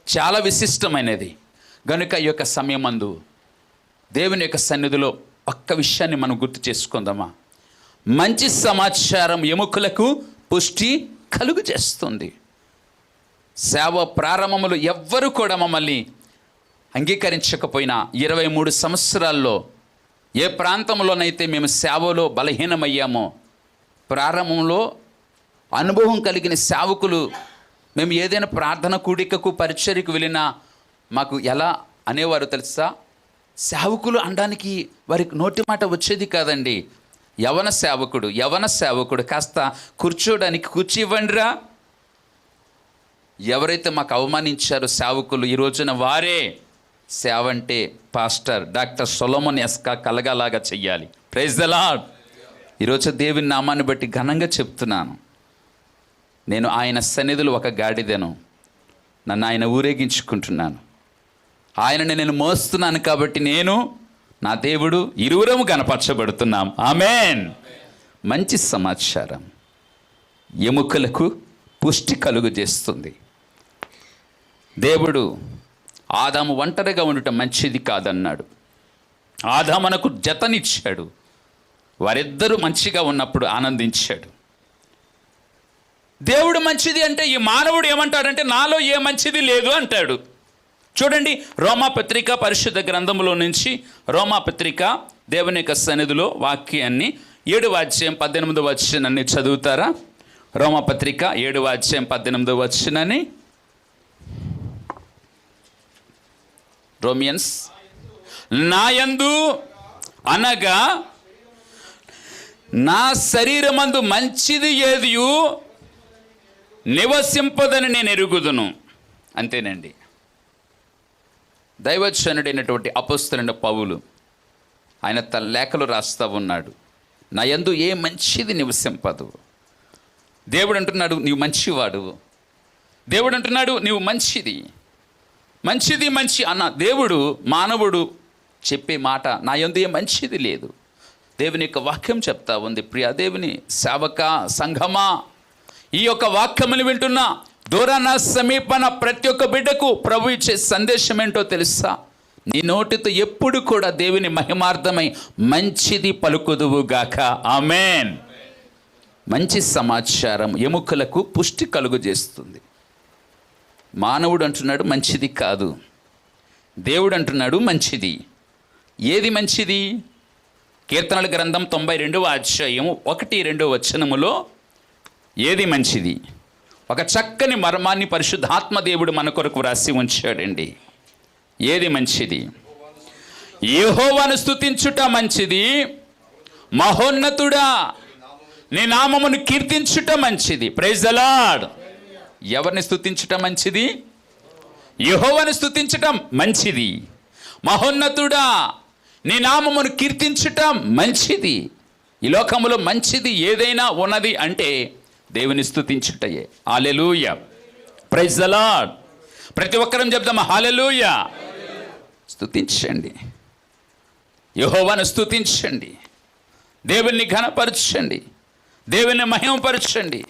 చాలా విశిష్టమైనది. గనుక ఈ యొక్క సమయమందు దేవుని యొక్క సన్నిధిలో ఒక్క విషయాన్ని మనం గుర్తు చేసుకుందామా? మంచి సమాచారం ఎముకలకు పుష్టి కలుగు చేస్తుంది. సేవ ప్రారంభములు ఎవ్వరూ కూడా మమ్మల్ని అంగీకరించకపోయినా 23 సంవత్సరాల్లో ఏ ప్రాంతంలోనైతే మేము సేవలో బలహీనమయ్యామో, ప్రారంభంలో అనుభవం కలిగిన సేవకులు మేము ఏదైనా ప్రార్థన కూడికకు పరిచర్యకు వెళ్ళినా మాకు ఎలా అనేవారు తెలుసా? సేవకులు అనడానికి వారికి నోటి మాట వచ్చేది కాదండి. యవన సేవకుడు కాస్త కూర్చోడానికి కుర్చీ ఇవ్వండిరా. ఎవరైతే మాకు అవమానించారో సేవకులు, ఈ రోజున వారే సేవ అంటే పాస్టర్ డాక్టర్ సొలొమన్ ఎస్కా కలగలాగా చెయ్యాలి. Praise the Lord. ఈరోజు దేవుని నామాన్ని బట్టి ఘనంగా చెప్తున్నాను, నేను ఆయన సన్నిధులు ఒక గాడిదను, నన్ను ఆయన ఊరేగించుకుంటున్నాను. ఆయనని నేను మోస్తున్నాను కాబట్టి నేను, నా దేవుడు, ఇరువురము గణపరచబడుతున్నాం. ఆమేన్. మంచి సమాచారం ఎముకలకు పుష్టి కలుగు చేస్తుంది. దేవుడు ఆదాము ఒంటరిగా ఉండటం మంచిది కాదన్నాడు. ఆదామునకు జతనిచ్చాడు. వారిద్దరూ మంచిగా ఉన్నప్పుడు ఆనందించాడు. దేవుడు మంచిది అంటే ఈ మానవుడు ఏమంటాడంటే నాలో ఏ మంచిది లేదు అంటాడు. చూడండి, రోమాపత్రిక పరిశుద్ధ గ్రంథంలో నుంచి, రోమాపత్రిక దేవుని యొక్క సన్నిధిలో వాక్యాన్ని 7వ అధ్యాయం 18వ వచనాన్ని చదువుతారా? రోమాపత్రిక 7వ అధ్యాయం 18వ వచనాన్ని. రోమియన్స్, నాయందు అనగా నా శరీరమందు మంచిది ఏదియు నివసింపదని నేను ఎరుగుదును. అంతేనండి. దైవజనుడైనటువంటి అపోస్తలుడైన పౌలు ఆయన తన లేఖలు రాస్తూ ఉన్నాడు, నా యందు ఏ మంచిది నివసింపదు. దేవుడు అంటున్నాడు నీవు మంచివాడు. దేవుడు అంటున్నాడు నీవు మంచిది మంచి అన్న దేవుడు మానవుడు చెప్పే మాట నా యందు ఏ మంచిది లేదు. దేవుని యొక్క వాక్యం చెప్తా ఉంది. ప్రియ దేవుని సేవక సంఘమా, ఈ యొక్క వాక్యములు వింటున్నా దూరాన సమీపన ప్రతి ఒక్క బిడ్డకు ప్రభు ఇచ్చే సందేశం ఏంటో తెలుసా? నీ నోటితో ఎప్పుడు కూడా దేవుని మహిమార్థమై మంచిది పలుకుదువుగాక. ఆమేన్. మంచి సమాచారం ఎముకలకు పుష్టి కలుగు చేస్తుంది. మానవుడు అంటున్నాడు మంచిది కాదు, దేవుడు అంటున్నాడు మంచిది. ఏది మంచిది? కీర్తనల గ్రంథం 92వ అధ్యాయం 1-2 వచనములో ఏది మంచిది? ఒక చక్కని మర్మాన్ని పరిశుద్ధాత్మ దేవుడు మన కొరకు వ్రాసి ఉంచాడండి. ఏది మంచిది? యెహోవాను స్తుతించుట మంచిది, మహోన్నతుడా నీ నామమును కీర్తించుట మంచిది. Praise the Lord. ఎవరిని స్తుతించటం మంచిది? యెహోవాను స్తుతించటం మంచిది. మహోన్నతుడా నీ నామమును కీర్తించటం మంచిది. ఈ లోకములో మంచిది ఏదైనా ఉన్నది అంటే దేవుని స్తుతించుటయే. హల్లెలూయా. Praise the lord. ప్రతి ఒక్కరం చెప్దామా హల్లెలూయా. స్తుతించండి, యెహోవాను స్తుతించండి, దేవుని ఘనపరచండి, దేవుని మహిమపరచండి.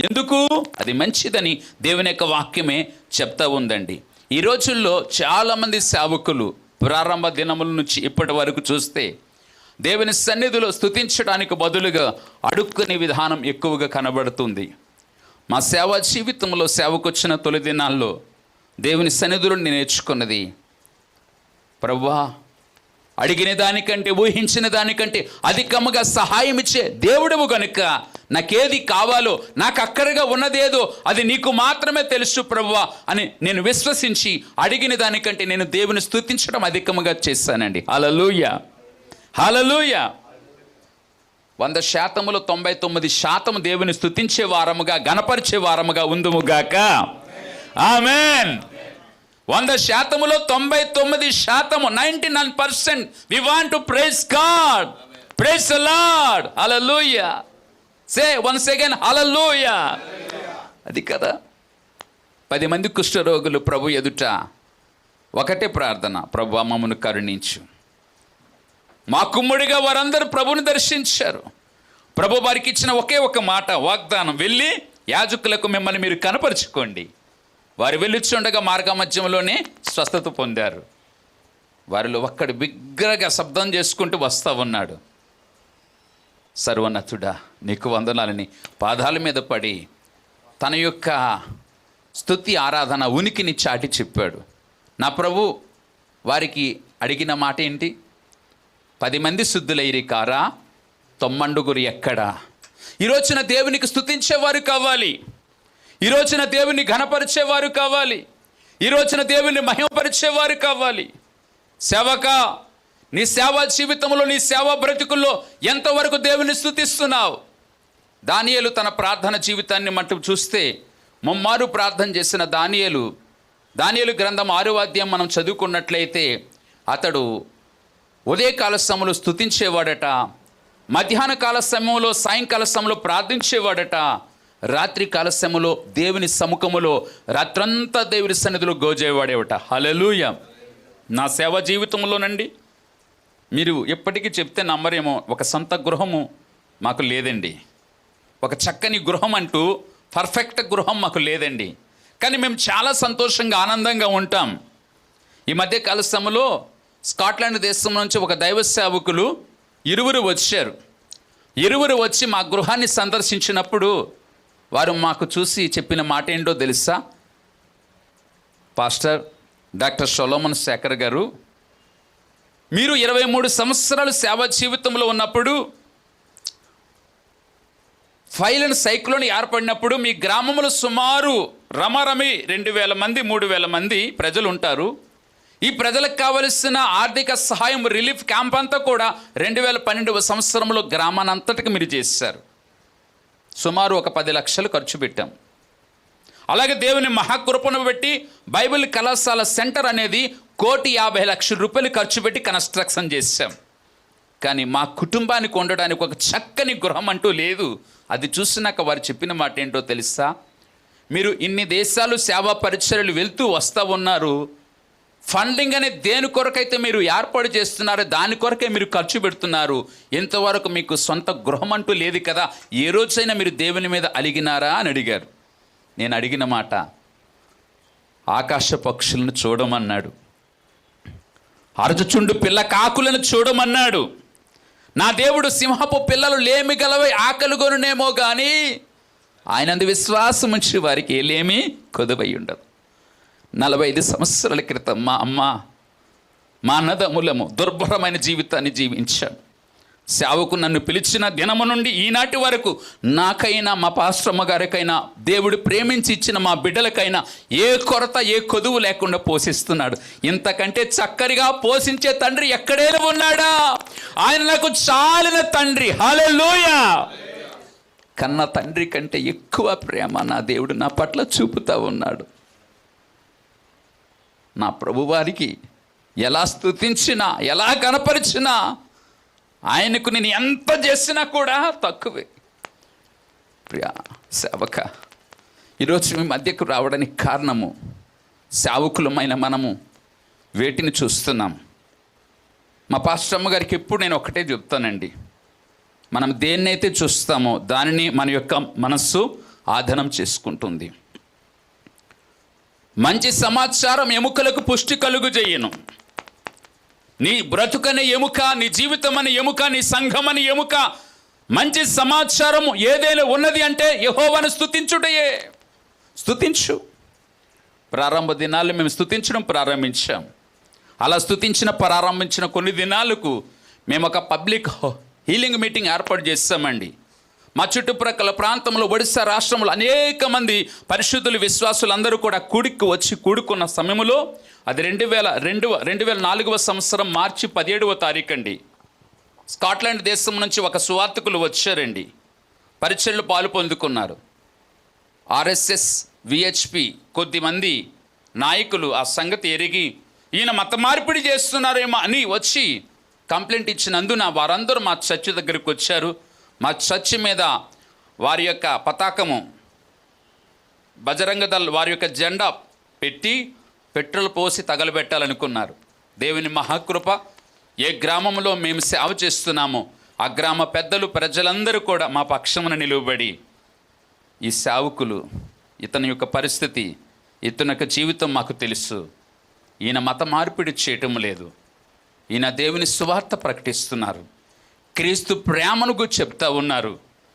ఎందుకు? అది మంచిదని దేవుని యొక్క వాక్యమే చెప్తా ఉందండి. ఈ రోజుల్లో చాలామంది సేవకులు ప్రారంభ దినముల నుంచి ఇప్పటి వరకు చూస్తే దేవుని సన్నిధిలో స్తుతించడానికి బదులుగా అడుక్కునే విధానం ఎక్కువగా కనబడుతుంది. మా సేవా జీవితంలో సేవకొచ్చిన తొలి దినాల్లో దేవుని సన్నిధిలో నేను నేర్చుకున్నది, ప్రభువా అడిగిన దానికంటే ఊహించిన దానికంటే అధికముగా సహాయం ఇచ్చే దేవుడవు గనుక నాకేది కావాలో, నాకు అక్కడగా ఉన్నదేదో అది నీకు మాత్రమే తెలుసు ప్రభువా అని నేను విశ్వసించి అడిగిన దానికంటే నేను దేవుని స్తుతించడం అధికముగా చేశానండి. హల్లెలూయా, హల్లెలూయా. 100%లో 99% దేవుని స్తుతించే వారముగా, గణపరిచే వారముగా ఉందుముగాక. ఆమేన్. 100%లో 99%, 99% we want to praise God. Praise the Lord. Hallelujah. Say once again, hallelujah. అది కదా. 10 మంది కుష్ఠరోగులు ప్రభు ఎదుట ఒకటే ప్రార్థన, ప్రభువా మమ్మను కరుణించు. మా కుమ్ముడిగా వారందరూ ప్రభుని దర్శించారు. ప్రభు వారికి ఇచ్చిన ఒకే ఒక మాట, వాగ్దానం, వెళ్ళి యాజకులకు మిమ్మల్ని మీరు కనపరుచుకోండి. వారు వెళ్ళుచుండగా మార్గ మధ్యంలోనే స్వస్థత పొందారు. వారిలో ఒక్కడు బిగ్గరగా శబ్దం చేసుకుంటూ వస్తూ ఉన్నాడు. సర్వోన్నతుడా నీకు వందనాలని పాదాల మీద పడి తన యొక్క స్తుతి ఆరాధన ఉనికిని చాటి చెప్పాడు. నా ప్రభు వారికి అడిగిన మాట ఏంటి? 10 మంది శుద్ధులైరి కారా, 90 ఎక్కడా? ఈరోజున దేవునికి స్తుతించేవారు కావాలి. ఈరోజున దేవుని ఘనపరిచేవారు కావాలి. ఈరోజున దేవుని మహిమపరిచేవారు కావాలి. సేవక, నీ సేవా జీవితంలో, నీ సేవా బ్రతుకుల్లో ఎంతవరకు దేవుని స్తుతిస్తున్నావు? దానియేలు తన ప్రార్థన జీవితాన్ని మటుకు చూస్తే, ముమ్మారు ప్రార్థన చేసిన దానియేలు గ్రంథం 6వ అధ్యాయం మనం చదువుకున్నట్లయితే, అతడు ఉదయకాల సమయంలో స్తుతించేవాడట, మధ్యాహ్న కాల సమయంలో, సాయంకాల సమయంలో ప్రార్థించేవాడట, రాత్రి కాల సమయంలో దేవుని సముఖములో రాత్రంతా దేవుని సన్నిధిలో గోజేవాడేవట. హల్లెలూయా. నా సేవా జీవితంలోనండి, మీరు ఎప్పటికీ చెప్తే నమ్మరేమో, ఒక సొంత గృహము మాకు లేదండి. ఒక చక్కని గృహం అంటూ పర్ఫెక్ట్ గృహం మాకు లేదండి. కానీ మేము చాలా సంతోషంగా, ఆనందంగా ఉంటాం. ఈ మధ్య కాల సమయంలో స్కాట్లాండ్ దేశం నుంచి ఒక దైవ సేవకులు ఇరువురు వచ్చి మా గృహాన్ని సందర్శించినప్పుడు వారు మాకు చూసి చెప్పిన మాట ఏంటో తెలుసా? పాస్టర్ డాక్టర్ సొలొమన్ శేఖర్ గారు, మీరు 23 సంవత్సరాలు సేవా జీవితంలో ఉన్నప్పుడు, ఫైల్ అండ్ సైక్లోన్ ఏర్పడినప్పుడు మీ గ్రామంలో సుమారు రమారమి 2000 మంది 3000 మంది ప్రజలు ఉంటారు. ఈ ప్రజలకు కావలసిన ఆర్థిక సహాయం, రిలీఫ్ క్యాంప్ అంతా కూడా 2012వ సంవత్సరంలో గ్రామానంతటికి మీరు చేశారు. సుమారు ఒక 10 లక్షలు ఖర్చు పెట్టాం. అలాగే దేవుని మహాకృపను పెట్టి బైబిల్ కళాశాల సెంటర్ అనేది 1,50,00,000 రూపాయలు ఖర్చు పెట్టి కన్స్ట్రక్షన్ చేశాం. కానీ మా కుటుంబానికి ఉండడానికి ఒక చక్కని గృహం అంటూ లేదు. అది చూసినాక వారు చెప్పిన మాట ఏంటో తెలుసా? మీరు ఇన్ని దేశాలు సేవా పరిచర్యలు వెళ్తూ వస్తూ ఉన్నారు, ఫండింగ్ అనే దేని కొరకైతే మీరు ఏర్పాటు చేస్తున్నారో దాని కొరకే మీరు ఖర్చు పెడుతున్నారు. ఇంతవరకు మీకు సొంత గృహం అంటూ లేదు కదా, ఏ రోజైనా మీరు దేవుని మీద అలిగినారా అని అడిగారు. నేను అడిగిన మాట, ఆకాశ పక్షులను చూడమన్నాడు, అరచుచుండు పిల్ల కాకులను చూడమన్నాడు. నా దేవుడు సింహపు పిల్లలు లేమి గలవై ఆకలిగొనునేమో కానీ ఆయనందు విశ్వాసం ఉంచి వారికి ఏ లేమి కొదువై ఉండదు. 45 సంవత్సరాల క్రితం మా అమ్మ, మా అన్నదమ్ములము దుర్భరమైన జీవితాన్ని జీవించాం. సేవకు నన్ను పిలిచిన దినము నుండి ఈనాటి వరకు నాకైనా, మా పాస్టమ్మ గారికైనా, దేవుడు ప్రేమించి ఇచ్చిన మా బిడ్డలకైనా ఏ కొరత, ఏ కొదువు లేకుండా పోషిస్తున్నాడు. ఇంతకంటే చక్కరిగా పోషించే తండ్రి ఎక్కడైనా ఉన్నాడా? ఆయన నాకు చాలిన తండ్రి. హల్లెలూయా. కన్న తండ్రి కంటే ఎక్కువ ప్రేమ నా దేవుడు నా పట్ల చూపుతూ ఉన్నాడు. నా ప్రభువారికి ఎలా స్తుతించినా, ఎలా కనపరిచినా, ఆయనకు నేను ఎంత చేసినా కూడా తక్కువే. ప్రియా సేవక, ఈరోజు మీ మధ్యకు రావడానికి కారణము, సేవకులమైన మనము వేటిని చూస్తున్నాం? మా పాస్టమ్మ గారికి ఎప్పుడు నేను ఒకటే చెప్తానండి, మనం దేన్నైతే చూస్తామో దానిని మన యొక్క మనస్సు ఆధనం చేసుకుంటుంది. మంచి సమాచారం ఎముకలకు పుష్టి కలుగు చేయను. నీ బ్రతుకని ఎముక, నీ జీవితం అని ఎముక, నీ సంఘం అని ఎముక, మంచి సమాచారము ఏదైనా ఉన్నది అంటే యెహోవాను స్తుతించుటయే. స్తుతించు. ప్రారంభ దినాల్లో మేము స్తుతించడం ప్రారంభించాం. అలా ప్రారంభించిన కొన్ని దినాలకు మేము ఒక పబ్లిక్ హీలింగ్ మీటింగ్ ఏర్పాటు చేస్తామండి. మా చుట్టుప్రక్కల ప్రాంతంలో ఒడిశా రాష్ట్రంలో అనేక మంది పరిశుద్ధులు విశ్వాసులు అందరూ కూడా కూడుకున్న సమయంలో అది 2004 సంవత్సరం మార్చి 17వ తారీఖు అండి. స్కాట్లాండ్ దేశం నుంచి ఒక సువార్తికులు వచ్చారండి. పరిచర్యలు పాలు పొందుకున్నారు. ఆర్ఎస్ఎస్ విహెచ్పి కొద్దిమంది నాయకులు ఆ సంగతి ఎరిగి ఈయన మత మార్పిడి చేస్తున్నారేమో అని వచ్చి కంప్లైంట్ ఇచ్చినందున వారందరూ మా చర్చి దగ్గరికి వచ్చారు. మా చర్చి మీద వారి యొక్క పతాకము బజరంగ దళ్ వారి యొక్క జెండా పెట్టి పెట్రోల్ పోసి తగలబెట్టాలనుకున్నారు. దేవుని మహాకృప, ఏ గ్రామంలో మేము సేవ చేస్తున్నామో ఆ గ్రామ పెద్దలు ప్రజలందరూ కూడా మా పక్షమున నిలువబడి ఈ సేవకులు ఇతని యొక్క పరిస్థితి, ఇతని యొక్క జీవితం మాకు తెలుసు, ఈయన మత మార్పిడి చేయటం లేదు, ఈయన దేవుని సువార్త ప్రకటిస్తున్నారు, క్రీస్తు ప్రేమను గురించి చెప్తా ఉన్నారు,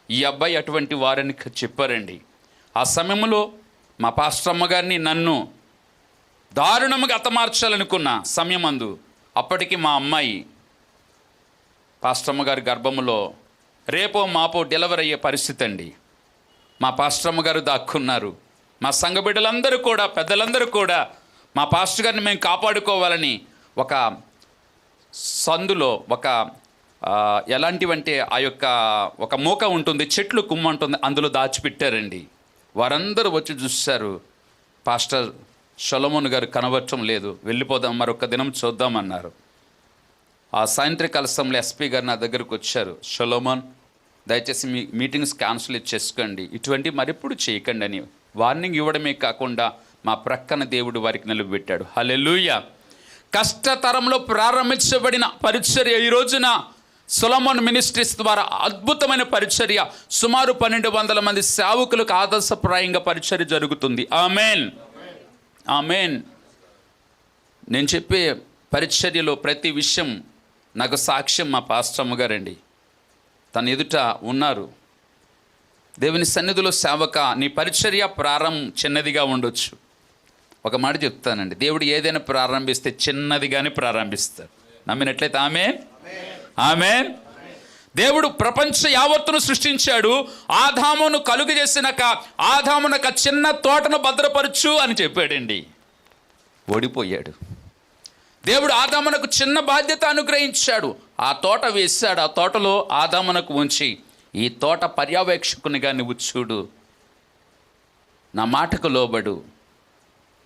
ఈ అబ్బాయి అటువంటి వారని చెప్పారండి. ఆ సమయంలో మా పాస్టర్ అమ్మగారిని నన్ను దారుణంగా హతమార్చాలనుకున్న సమయమందు అప్పటికి మా అమ్మాయి పాస్టర్ అమ్మగారి గర్భములో రేపో మాపో డెలివరీ అయ్యే పరిస్థితి అండి. మా పాస్టర్ అమ్మగారు దాక్కున్నారు. మా సంఘ బిడ్డలందరూ కూడా, పెద్దలందరూ కూడా మా పాస్టర్ గారిని మేము కాపాడుకోవాలని ఒక సందులో ఎలాంటివంటే ఆ యొక్క ఒక మూక ఉంటుంది, చెట్లు కుమ్మ ఉంటుంది, అందులో దాచిపెట్టారండి. వారందరూ వచ్చి చూశారు. పాస్టర్ సొలొమోన్ గారు కనబడటం లేదు, వెళ్ళిపోదాం, మరొక దినం చూద్దామన్నారు. ఆ సాయంత్రకాల సమయంలో ఎస్పీ గారు నా దగ్గరకు వచ్చారు. సొలొమోన్, దయచేసి మీ మీటింగ్స్ క్యాన్సిల్ చేసుకోండి, ఇటువంటి మరెప్పుడు చేయకండి అని వార్నింగ్ ఇవ్వడమే కాకుండా మా ప్రక్కన దేవుడు వారికి నిలబెట్టాడు. హల్లెలూయా. కష్టతరంలో ప్రారంభించబడిన పరిచర్య ఈ రోజున సొలొమోన్ మినిస్ట్రీస్ ద్వారా అద్భుతమైన పరిచర్య, సుమారు 1200 మంది సేవకులకు ఆదర్శప్రాయంగా పరిచర్య జరుగుతుంది. ఆమేన్, ఆమేన్. నేను చెప్పే పరిచర్యలో ప్రతి విషయం నాకు సాక్ష్యం మా పాస్టర్ అమ్మగారండి. తన ఎదుట ఉన్నారు. దేవుని సన్నిధిలో సేవక, నీ పరిచర్య ప్రారంభం చిన్నదిగా ఉండొచ్చు. ఒక మాట చెప్తానండి, దేవుడు ఏదైనా ప్రారంభిస్తే చిన్నదిగానే ప్రారంభిస్తాడు. నమ్మినట్లయితే ఆమేన్, ఆమేన్. దేవుడు ప్రపంచ యావత్తును సృష్టించాడు. ఆదామును కలుగు చేసినాక ఆదామునక చిన్న తోటను భద్రపరచు అని చెప్పాడండి. ఓడిపోయాడు. దేవుడు ఆదామునకు చిన్న బాధ్యత అనుగ్రహించాడు. ఆ తోట వేశాడు. ఆ తోటలో ఆదామునకు ఉంచి, ఈ తోట పర్యవేక్షకునిగా నువ్వు చూడు, నా మాటకు లోబడు.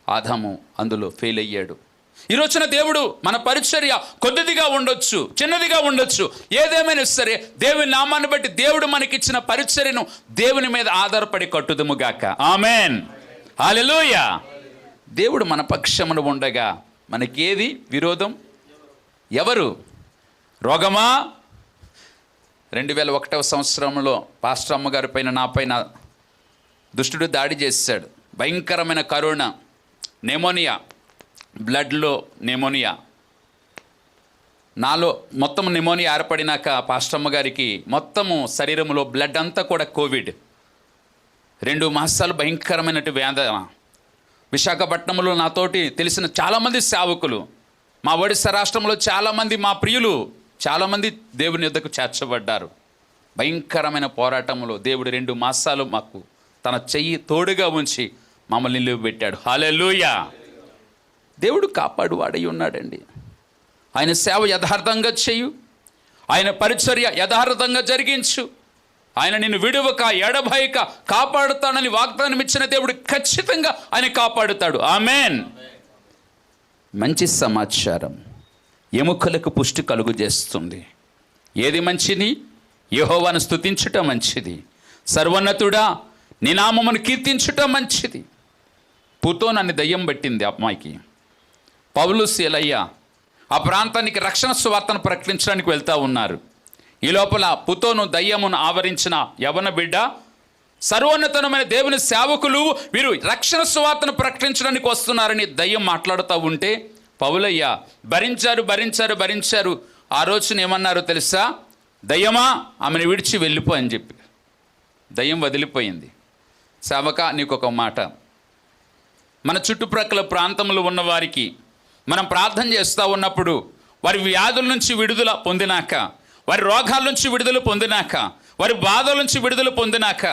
ఆదాము అందులో ఫెయిల్ అయ్యాడు. ఈరోజున దేవుడు మన పరిచర్య కొద్దిదిగా ఉండొచ్చు, చిన్నదిగా ఉండొచ్చు, ఏదేమైనా సరే దేవుని నామాన్ని బట్టి దేవుడు మనకిచ్చిన పరిచర్యను దేవుని మీద ఆధారపడి కట్టుదుముగాక. ఆమేన్, హల్లెలూయా. దేవుడు మన పక్షమున ఉండగా మనకేది విరోధం? ఎవరు? రోగమా? 2001వ సంవత్సరంలో పాస్టర్ అమ్మగారి పైన, నా పైన దుష్టుడు దాడి చేశాడు. భయంకరమైన కరోనా, నెమోనియా, బ్లడ్లో నెమోనియా. నాలో మొత్తం నెమోనియా ఏర్పడినాక పాస్టర్ అమ్మగారికి మొత్తము శరీరంలో బ్లడ్ అంతా కూడా కోవిడ్. 2 మాసాలు భయంకరమైన వేదన. విశాఖపట్నంలో నాతోటి తెలిసిన చాలామంది సేవకులు, మా ఒడిశా రాష్ట్రంలో చాలామంది మా ప్రియులు చాలామంది దేవుని యొద్దకు చేర్చబడ్డారు. భయంకరమైన పోరాటంలో దేవుడు 2 మాసాలు మాకు తన చెయ్యి తోడుగా ఉంచి మమ్మల్ని నిలబెట్టాడు. హల్లెలూయా. దేవుడు కాపాడు వాడై ఉన్నాడండి. ఆయన సేవ యథార్థంగా చేయు, ఆయన పరిచర్య యథార్థంగా జరిగించు. ఆయన నిన్ను విడువక ఎడబాయక కాపాడుతాడని వాగ్దానం ఇచ్చిన దేవుడు ఖచ్చితంగా ఆయన కాపాడుతాడు. ఆమేన్. మంచి సమాచారం ఎముకలకు పుష్టి కలుగు చేస్తుంది. ఏది మంచిది? యెహోవాను స్తుతించుట మంచిది. సర్వోన్నతుడా, నీ నామమును కీర్తించుట మంచిది. పుతోను అనే దయ్యం పట్టింది అమ్మాయికి. పౌలు శీలయ్య ఆ ప్రాంతానికి రక్షణ సువార్తను ప్రకటించడానికి వెళ్తూ ఉన్నారు. ఈ లోపల పుతోను దయ్యమును ఆవరించిన యవన బిడ్డ, సర్వోన్నతమైన దేవుని సేవకులు వీరు రక్షణ సువార్తను ప్రకటించడానికి వస్తున్నారని దయ్యం మాట్లాడుతూ ఉంటే పౌలయ్య భరించారు. ఆ రోజున ఏమన్నారో తెలుసా? దయ్యమా, ఆమెను విడిచి వెళ్ళిపో అని చెప్పి దయ్యం వదిలిపోయింది. సేవక, నీకు ఒక మాట, మన చుట్టుప్రక్కల ప్రాంతంలో ఉన్న వారికి మనం ప్రార్థన చేస్తూ ఉన్నప్పుడు వారి వ్యాధుల నుంచి విడుదల పొందినాక, వారి రోగాల నుంచి విడుదల పొందినాక, వారి బాధల నుంచి విడుదల పొందినాక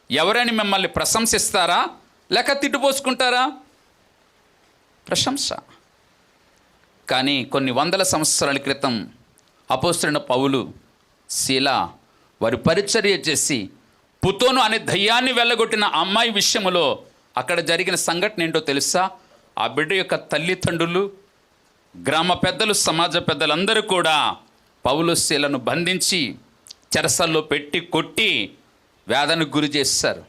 ఎవరైనా మిమ్మల్ని ప్రశంసిస్తారా లేక తిట్టుపోసుకుంటారా? ప్రశంస. కానీ కొన్ని వందల సంవత్సరాల క్రితం అపోస్తలుడైన పౌలు, శీల వారి పరిచర్య చేసి పుతోను అనే దయ్యాన్ని వెళ్ళగొట్టిన అమ్మాయి విషయంలో అక్కడ జరిగిన సంఘటన ఏంటో తెలుసా? ఆ బిడ్డ యొక్క తల్లిదండ్రులు, గ్రామ పెద్దలు, సమాజ పెద్దలందరూ కూడా పౌలు, శీలను బంధించి చెరసల్లో పెట్టి కొట్టి వేదనకు గురి చేశారు.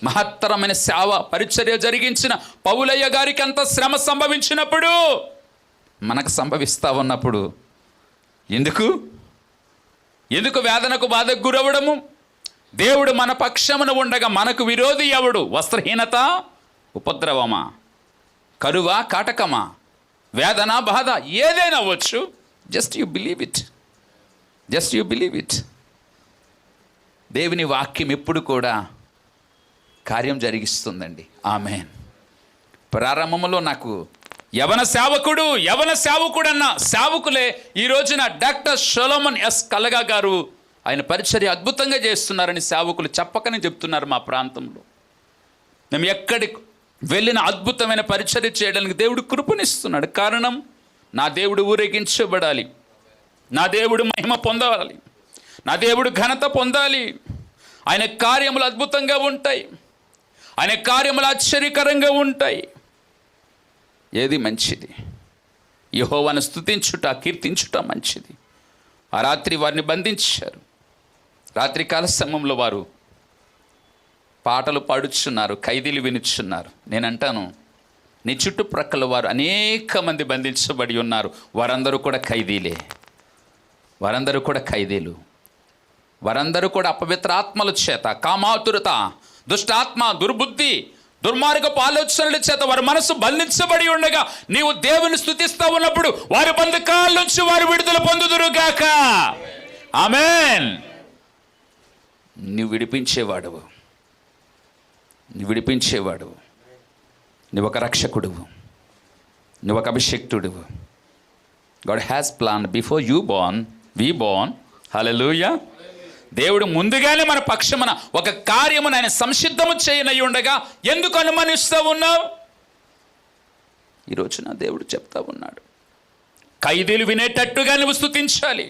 మహత్తరమైన సేవ పరిచర్య జరిగించిన పౌలయ్య గారికి అంత శ్రమ సంభవించినప్పుడు మనకు సంభవిస్తా ఉన్నప్పుడు ఎందుకు వేదనకు బాధకు గురవడము? దేవుడు మన పక్షమున ఉండగా మనకు విరోధి ఎవడు? వస్త్రహీనత, ఉపద్రవమా, కరువా, కాటకమా, వేదన, బాధ ఏదైనా అవ్వచ్చు. Just you believe it. దేవుని వాక్యం ఎప్పుడు కూడా కార్యం జరిగిస్తుందండి. ఆమేన్. ప్రారంభంలో నాకు యవన సేవకుడు అన్న సేవకులే ఈ రోజున డాక్టర్ సొలొమన్ ఎస్ కలగా గారు ఆయన పరిచర్య అద్భుతంగా చేస్తున్నారని సేవకులు చెప్పకనే చెప్తున్నారు. మా ప్రాంతంలో మేము ఎక్కడికి వెళ్ళిన అద్భుతమైన పరిచర్య చేయడానికి దేవుడు కృపనిస్తున్నాడు. కారణం, నా దేవుడు ఊరేగించబడాలి, నా దేవుడు మహిమ పొందాలి, నా దేవుడు ఘనత పొందాలి. ఆయన కార్యములు అద్భుతంగా ఉంటాయి, ఆయన కార్యములు ఆశ్చర్యకరంగా ఉంటాయి. ఏది మంచిది? యెహోవాను స్తుతించుట, కీర్తించుట మంచిది. ఆ రాత్రి వారిని బంధించారు. రాత్రికాల సమయంలో వారు పాటలు పాడుచున్నారు, ఖైదీలు వినుచున్నారు. నేనంటాను, నీ చుట్టుప్రక్కల వారు అనేక మంది బంధించబడి ఉన్నారు. వారందరూ కూడా ఖైదీలే, వారందరూ కూడా అపవిత్ర ఆత్మల చేత, కామాతురత, దుష్టాత్మ, దుర్బుద్ధి, దుర్మార్గపు ఆలోచనల చేత వారి మనసు బంధించబడి ఉండగా నీవు దేవుని స్తుతిస్తూ ఉన్నప్పుడు వారి బంధకాల నుంచి వారు విడుదల పొందుదురుగాక. ఆమేన్. నువ్వు విడిపించేవాడువు, నువ్వు ఒక రక్షకుడువు, నువ్వు ఒక అభిషేక్తుడువు. God has plan before you born, we born. Hallelujah. దేవుడు ముందుగానే మన పక్షమున ఒక కార్యమును ఆయన సంసిద్ధము చేయనై ఉండగా ఎందుకు అనుమానిస్తూ ఉన్నావు? ఈరోజున దేవుడు చెప్తా ఉన్నాడు, ఖైదీలు వినేటట్టుగా నువ్వు స్తుతించాలి.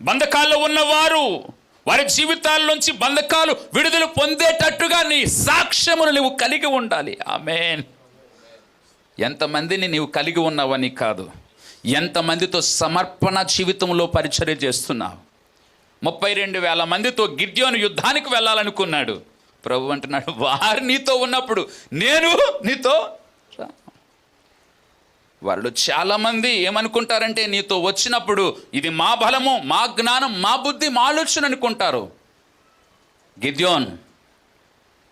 బంధకాల్లో ఉన్నవారు వారి జీవితాల్లోంచి బంధకాలు విడుదల పొందేటట్టుగా నీ సాక్ష్యమును నువ్వు కలిగి ఉండాలి. ఆమేన్. ఎంతమందిని నీవు కలిగి ఉన్నావని కాదు, ఎంతమందితో సమర్పణ జీవితంలో పరిచర్య చేస్తున్నావు. 32,000 మందితో గిద్యోను యుద్ధానికి వెళ్ళాలనుకున్నాడు. ప్రభు అంటున్నాడు, వారు నీతో ఉన్నప్పుడు నేను నీతో. వాళ్ళు చాలామంది ఏమనుకుంటారంటే నీతో వచ్చినప్పుడు ఇది మా బలము, మా జ్ఞానం, మా బుద్ధి, మా ఆలోచన అనుకుంటారు. గిద్యోన్,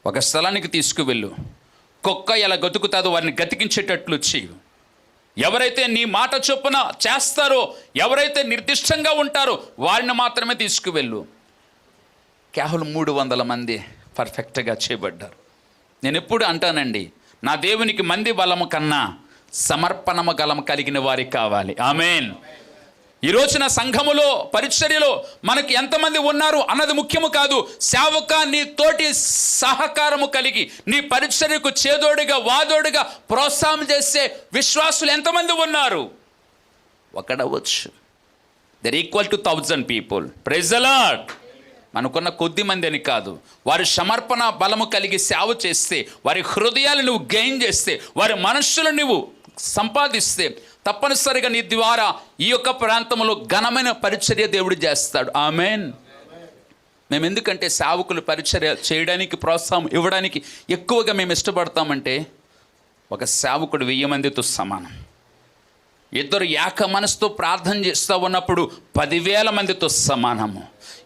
ఒక స్థలానికి తీసుకువెళ్ళు, కుక్క ఎలా గతుకుతాదో వారిని గతికించేటట్లు చేయు. ఎవరైతే నీ మాట చొప్పున చేస్తారో, ఎవరైతే నిర్దిష్టంగా ఉంటారో వారిని మాత్రమే తీసుకువెళ్ళు. కేవలం 300 మంది పర్ఫెక్ట్గా చేయబడ్డారు. నేను ఎప్పుడు అంటానండి, నా దేవునికి మంది బలము కన్నా సమర్పణము గలము కలిగిన వారికి కావాలి. ఆమేన్. ఈరోజు నా సంఘములో పరిచర్యలో మనకి ఎంతమంది ఉన్నారు అన్నది ముఖ్యము కాదు. సేవక నీ తోటి సహకారము కలిగి నీ పరిచర్యకు చేదోడుగా వాదోడుగా ప్రోత్సాహం చేసే విశ్వాసులు ఎంతమంది ఉన్నారు? ఒకడవచ్చు. There equal to 1000 people. Praise the lord. మనకున్న కొద్ది మంది అని కాదు, వారి సమర్పణ బలము కలిగి సేవ చేస్తే, వారి హృదయాలు నువ్వు గెయిన్ చేస్తే, వారి మనస్సులు నువ్వు సంపాదిస్తే తప్పనిసరిగా నీ ద్వారా ఈ యొక్క ప్రాంతంలో ఘనమైన పరిచర్య దేవుడు చేస్తాడు. ఆమేన్. మేము ఎందుకంటే సేవకులు పరిచర్య చేయడానికి, ప్రోత్సాహం ఇవ్వడానికి ఎక్కువగా మేము ఇష్టపడతామంటే, ఒక సేవకుడు 1000 మందితో సమానం. ఇద్దరు ఏక మనసుతో ప్రార్థన చేస్తూ ఉన్నప్పుడు 10,000 మందితో సమానము.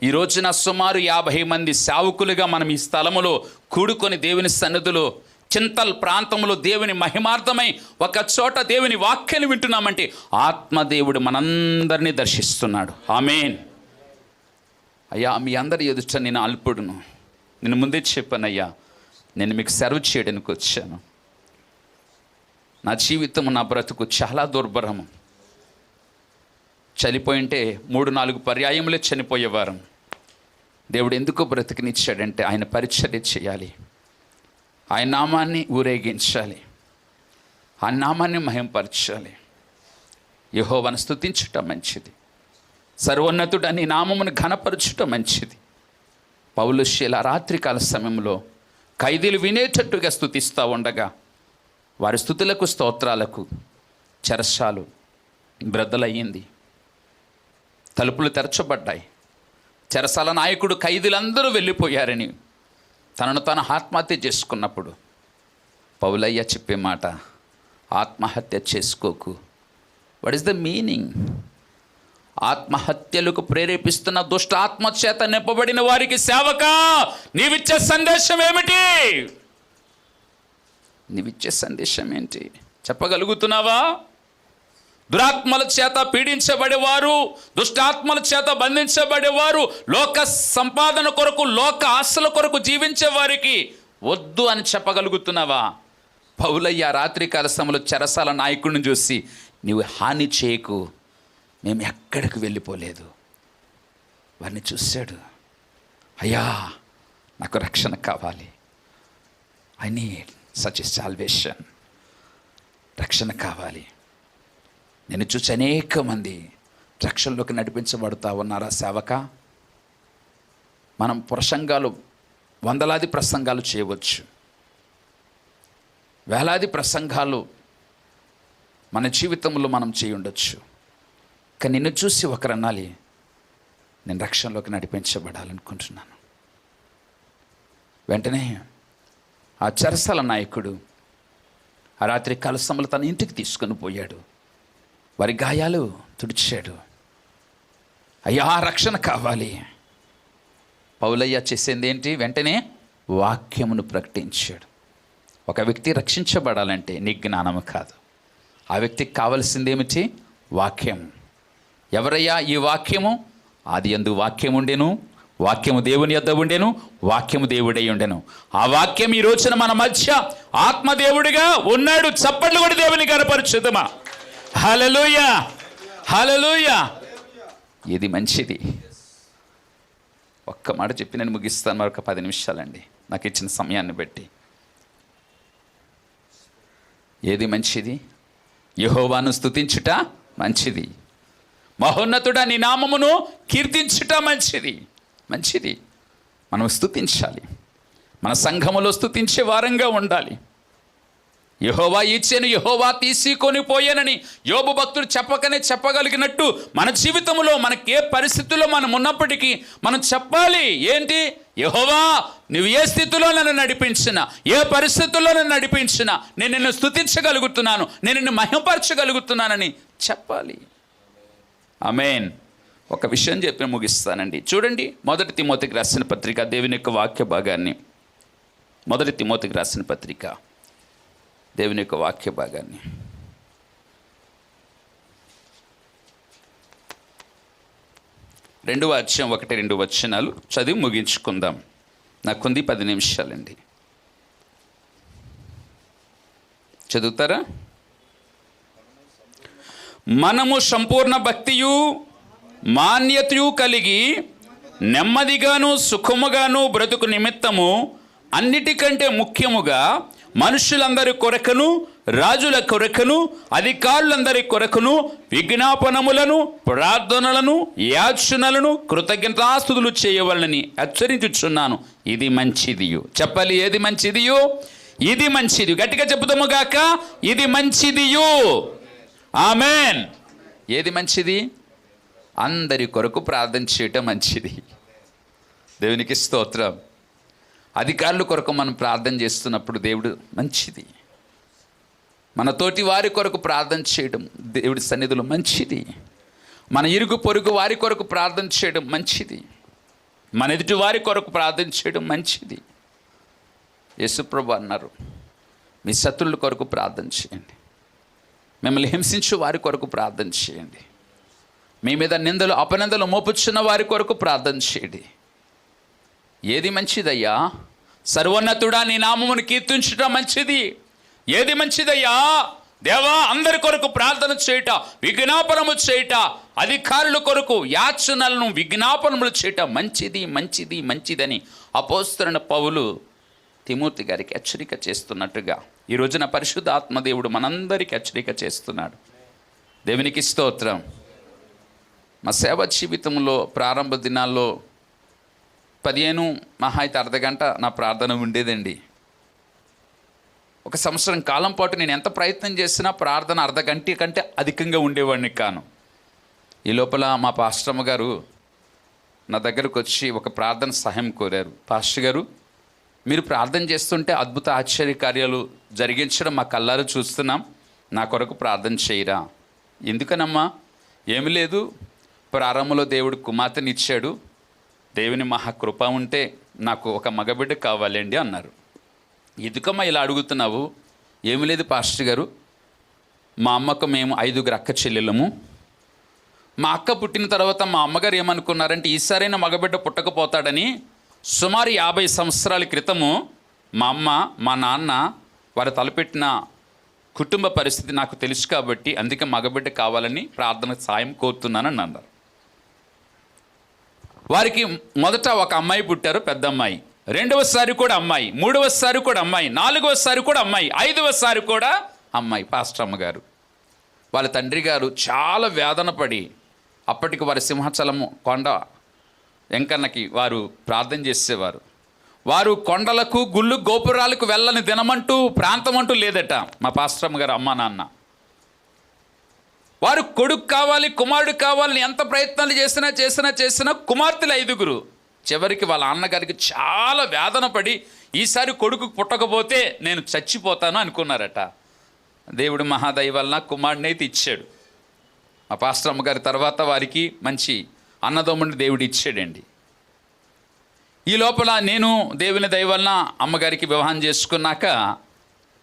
ఈ రోజున సుమారు 50 మంది సేవకులుగా మనం ఈ స్థలములో కూడుకొని దేవుని సన్నిధిలో చింతల్ ప్రాంతంలో దేవుని మహిమార్థమై ఒక చోట దేవుని వాక్యాన్ని వింటున్నామంటే ఆత్మదేవుడు మనందరినీ దర్శిస్తున్నాడు. ఆమేన్. అయ్యా, మీ అందరి ఎదుట నేను అల్పుడును. నేను ముందే చెప్పానయ్యా, నేను మీకు సర్వ్ చేయడానికి వచ్చాను. నా జీవితం, నా బ్రతుకు చాలా దుర్భరము. చనిపోయింటే 3-4 పర్యాయములే చనిపోయేవారం. దేవుడు ఎందుకు బ్రతికినిచ్చాడంటే ఆయన పరిచర్య చేయాలి, ఆయన నామాన్ని ఊరేగించాలి, ఆయన నామాన్ని మహింపరచాలి. యెహోవాను స్తుతించుట మంచిది, సర్వోన్నతుడు నీ నామమును ఘనపరచుట మంచిది. పౌలు శీల రాత్రికాల సమయంలో ఖైదీలు వినేటట్టుగా స్తుతిస్తూ ఉండగా వారి స్తుతులకు స్తోత్రాలకు చెరసాలు బ్రద్దలయ్యింది, తలుపులు తెరచబడ్డాయి. చెరసాల నాయకుడు ఖైదీలందరూ వెళ్ళిపోయారని తనను తాను ఆత్మహత్య చేసుకున్నప్పుడు పౌలయ్య చెప్పే మాట, ఆత్మహత్య చేసుకోకు. What is the meaning? ఆత్మహత్యలకు ప్రేరేపిస్తున్న దుష్ట ఆత్మ చేత నింపబడిన వారికి సేవకా నీవిచ్చే సందేశం ఏమిటి? నీవిచ్చే సందేశం ఏంటి చెప్పగలుగుతున్నావా? దురాత్మల చేత పీడించబడేవారు, దుష్టాత్మల చేత బంధించబడేవారు, లోక సంపాదన కొరకు, లోక ఆశల కొరకు జీవించే వారికి వద్దు అని చెప్పగలుగుతున్నావా? పౌలయ్య రాత్రికాల సమయంలో చెరసాల నాయకుడిని చూసి, నీవు హాని చేయకు, మేము ఎక్కడికి వెళ్ళిపోలేదు. వారిని చూశాడు, అయ్యా నాకు రక్షణ కావాలి, I need such a salvation, రక్షణ కావాలి. నేను చూసి అనేక మంది రక్షణలోకి నడిపించబడుతూ ఉన్నారా సేవక? మనం ప్రసంగాలు, వందలాది ప్రసంగాలు చేయవచ్చు, వేలాది ప్రసంగాలు మన జీవితంలో మనం చేయి ఉండొచ్చు. కానీ నిన్ను చూసి ఒకరు అనాలి, నేను రక్షణలోకి నడిపించబడాలనుకుంటున్నాను. వెంటనే ఆ చెరసాల నాయకుడు ఆ రాత్రి కలసములు తన ఇంటికి తీసుకొని పోయాడు, వారి గాయాలు తుడిచాడు. అయ్యా రక్షణ కావాలి. పౌలయ్య చేసింది ఏంటి? వెంటనే వాక్యమును ప్రకటించాడు. ఒక వ్యక్తి రక్షించబడాలంటే నీ జ్ఞానము కాదు, ఆ వ్యక్తికి కావలసింది ఏమిటి? వాక్యం. ఎవరయ్యా ఈ వాక్యము? ఆది యందు వాక్యం ఉండెను, వాక్యము దేవుని యొద్ద ఉండెను, వాక్యము దేవుడై ఉండెను. ఆ వాక్యం ఈ రోజున మన మధ్య ఆత్మదేవుడిగా ఉన్నాడు. చప్పట్లు కూడా దేవుని కనపరుచుదమా? హల్లెలూయా, హల్లెలూయా. ఇది మంచిది. ఒక్క మాట చెప్పి నేను ముగిస్తాను, మరొక 10 నిమిషాలండి నాకు ఇచ్చిన సమయాన్ని బట్టి. ఏది మంచిది? యెహోవాను స్తుతించుట మంచిది, మహోన్నతుడా నీ నామమును కీర్తించుట మంచిది. మంచిది, మనం స్తుతించాలి, మన సంఘములో స్తుతించే వారంగా ఉండాలి. యెహోవా ఇచ్చెను, యెహోవా తీసుకొని పోయానని యోబు భక్తుడు చెప్పకనే చెప్పగలిగినట్టు మన జీవితంలో మనకి ఏ పరిస్థితుల్లో మనం ఉన్నప్పటికీ మనం చెప్పాలి. ఏంటి? యెహోవా నువ్వు ఏ స్థితిలో నన్ను నడిపించినా, ఏ పరిస్థితుల్లో నన్ను నడిపించినా నేను నిన్ను స్తుతించగలుగుతున్నాను, నేను నిన్ను మహిమపరచగలుగుతున్నానని చెప్పాలి. ఆమేన్. ఒక విషయం చెప్పి ముగిస్తానండి. చూడండి, 1 తిమోతికి రాసిన పత్రిక, దేవుని యొక్క వాక్య భాగాన్ని, 1 తిమోతికి రాసిన పత్రిక, దేవుని యొక్క వాక్య భాగాన్ని, రెండవ అధ్యాయం 1-2 వచనాలు చదివి ముగించుకుందాం. నాకుంది 10 నిమిషాలండి. చదువుతారా? మనము సంపూర్ణ భక్తియు మాన్యతయు కలిగి నెమ్మదిగాను సుఖముగాను బ్రతుకు నిమిత్తము అన్నిటికంటే ముఖ్యముగా మనుషులందరి కొరకును, రాజుల కొరకును, అధికారులందరి కొరకును విజ్ఞాపనములను, ప్రార్థనలను, యాచనలను, కృతజ్ఞతాస్తుతులు చేయవలనని హెచ్చరించుచున్నాను. ఇది మంచిదియు. చెప్పాలి, ఏది మంచిదియు? ఇది మంచిది. గట్టిగా చెప్పుదాము గాక, ఇది మంచిదియు. ఆమేన్. ఏది మంచిది? అందరి కొరకు ప్రార్థన చేయటం మంచిది. దేవునికి స్తోత్రం. అధికారుల కొరకు మనం ప్రార్థన చేస్తున్నప్పుడు దేవుడు మంచిది. మన తోటి వారి కొరకు ప్రార్థన చేయడం దేవుడి సన్నిధిలో మంచిది. మన ఇరుగు పొరుగు వారి కొరకు ప్రార్థన చేయడం మంచిది. మన ఎదుటి వారి కొరకు ప్రార్థన చేయడం మంచిది. యేసుప్రభు అన్నారు, మీ శత్రువుల కొరకు ప్రార్థన చేయండి, మిమ్మల్ని హింసించు వారి కొరకు ప్రార్థన చేయండి, మీ మీద నిందలు అపనిందలు మోపుచున్న వారి కొరకు ప్రార్థన చేయండి. ఏది మంచిదయ్యా? సర్వోన్నతుడా నీ నామమును కీర్తించడం మంచిది. ఏది మంచిదయ్యా? దేవా, అందరి కొరకు ప్రార్థన చేయుట, విజ్ఞాపనము చేయుట, అధికారుల కొరకు యాచనలను విజ్ఞాపనములు చేయుట మంచిది మంచిది మంచిదని అపోస్తలుడైన పౌలు తిమోతి గారికి హెచ్చరిక చేస్తున్నట్టుగా ఈ రోజున పరిశుద్ధ ఆత్మదేవుడు మనందరికీ హెచ్చరిక చేస్తున్నాడు. దేవునికి స్తోత్రం. మా సేవ జీవితంలో ప్రారంభ దినాల్లో 15 మహా అయితే అర్ధగంట నా ప్రార్థన ఉండేదండి. ఒక సంవత్సరం కాలం పాటు నేను ఎంత ప్రయత్నం చేసినా ప్రార్థన అర్ధగంట కంటే అధికంగా ఉండేవాడిని కాను. ఈ లోపల మా పాస్టమ్మ గారు నా దగ్గరకు వచ్చి ఒక ప్రార్థన సహాయం కోరారు. పాస్టర్ గారు, మీరు ప్రార్థన చేస్తుంటే అద్భుత ఆశ్చర్య కార్యాలు జరిగించడం మా కళ్ళారు చూస్తున్నాం, నా కొరకు ప్రార్థన చేయరా? ఎందుకనమ్మా? ఏమి లేదు, ప్రారంభంలో దేవుడు కుమార్తెనిచ్చాడు, దేవుని మహాకృప ఉంటే నాకు ఒక మగబిడ్డ కావాలండి అన్నారు. ఎందుకమ్మా ఇలా అడుగుతున్నావు? ఏమి లేదు పాస్టర్ గారు, మా అమ్మకు మేము 5 అక్క చెల్లెళ్ళము. మా అక్క పుట్టిన తర్వాత మా అమ్మగారు ఏమనుకున్నారంటే ఈసారైనా మగబిడ్డ పుట్టకపోతాడని సుమారు 50 సంవత్సరాల క్రితము మా అమ్మ మా నాన్న వారు తలపెట్టిన కుటుంబ పరిస్థితి నాకు తెలుసు కాబట్టి అందుకే మగబిడ్డ కావాలని ప్రార్థన సాయం కోరుతున్నానని అన్నారు. వారికి మొదట ఒక అమ్మాయి పుట్టారు, పెద్ద అమ్మాయి. రెండవసారి కూడా అమ్మాయి, మూడవసారి కూడా అమ్మాయి, నాలుగవసారి కూడా అమ్మాయి, 5వసారి కూడా అమ్మాయి. పాస్టర్ అమ్మగారు వాళ్ళ తండ్రి గారు చాలా వేదన పడి అప్పటికి వారి సింహాచలము కొండ వెంకన్నకి వారు ప్రార్థన చేసేవారు. వారు కొండలకు గుళ్ళు గోపురాలకు వెళ్ళని దినమంటూ ప్రాంతమంటూ లేదట మా పాస్టర్ అమ్మగారు అమ్మా నాన్న. వారు కొడుకు కావాలి, కుమారుడు కావాలని ఎంత ప్రయత్నాలు చేసినా కుమార్తెలు 5. చివరికి వాళ్ళ అన్నగారికి చాలా వేదన పడి ఈసారి కొడుకు పుట్టకపోతే నేను చచ్చిపోతాను అనుకున్నారట. దేవుడు మహాదయ వలన కుమారుడిని అయితే ఇచ్చాడు. మా పాస్టర్ అమ్మగారి తర్వాత వారికి మంచి అన్నదమ్ముడిని దేవుడు ఇచ్చాడండి. ఈ లోపల నేను దేవుని దయ వలన అమ్మగారికి వివాహం చేసుకున్నాక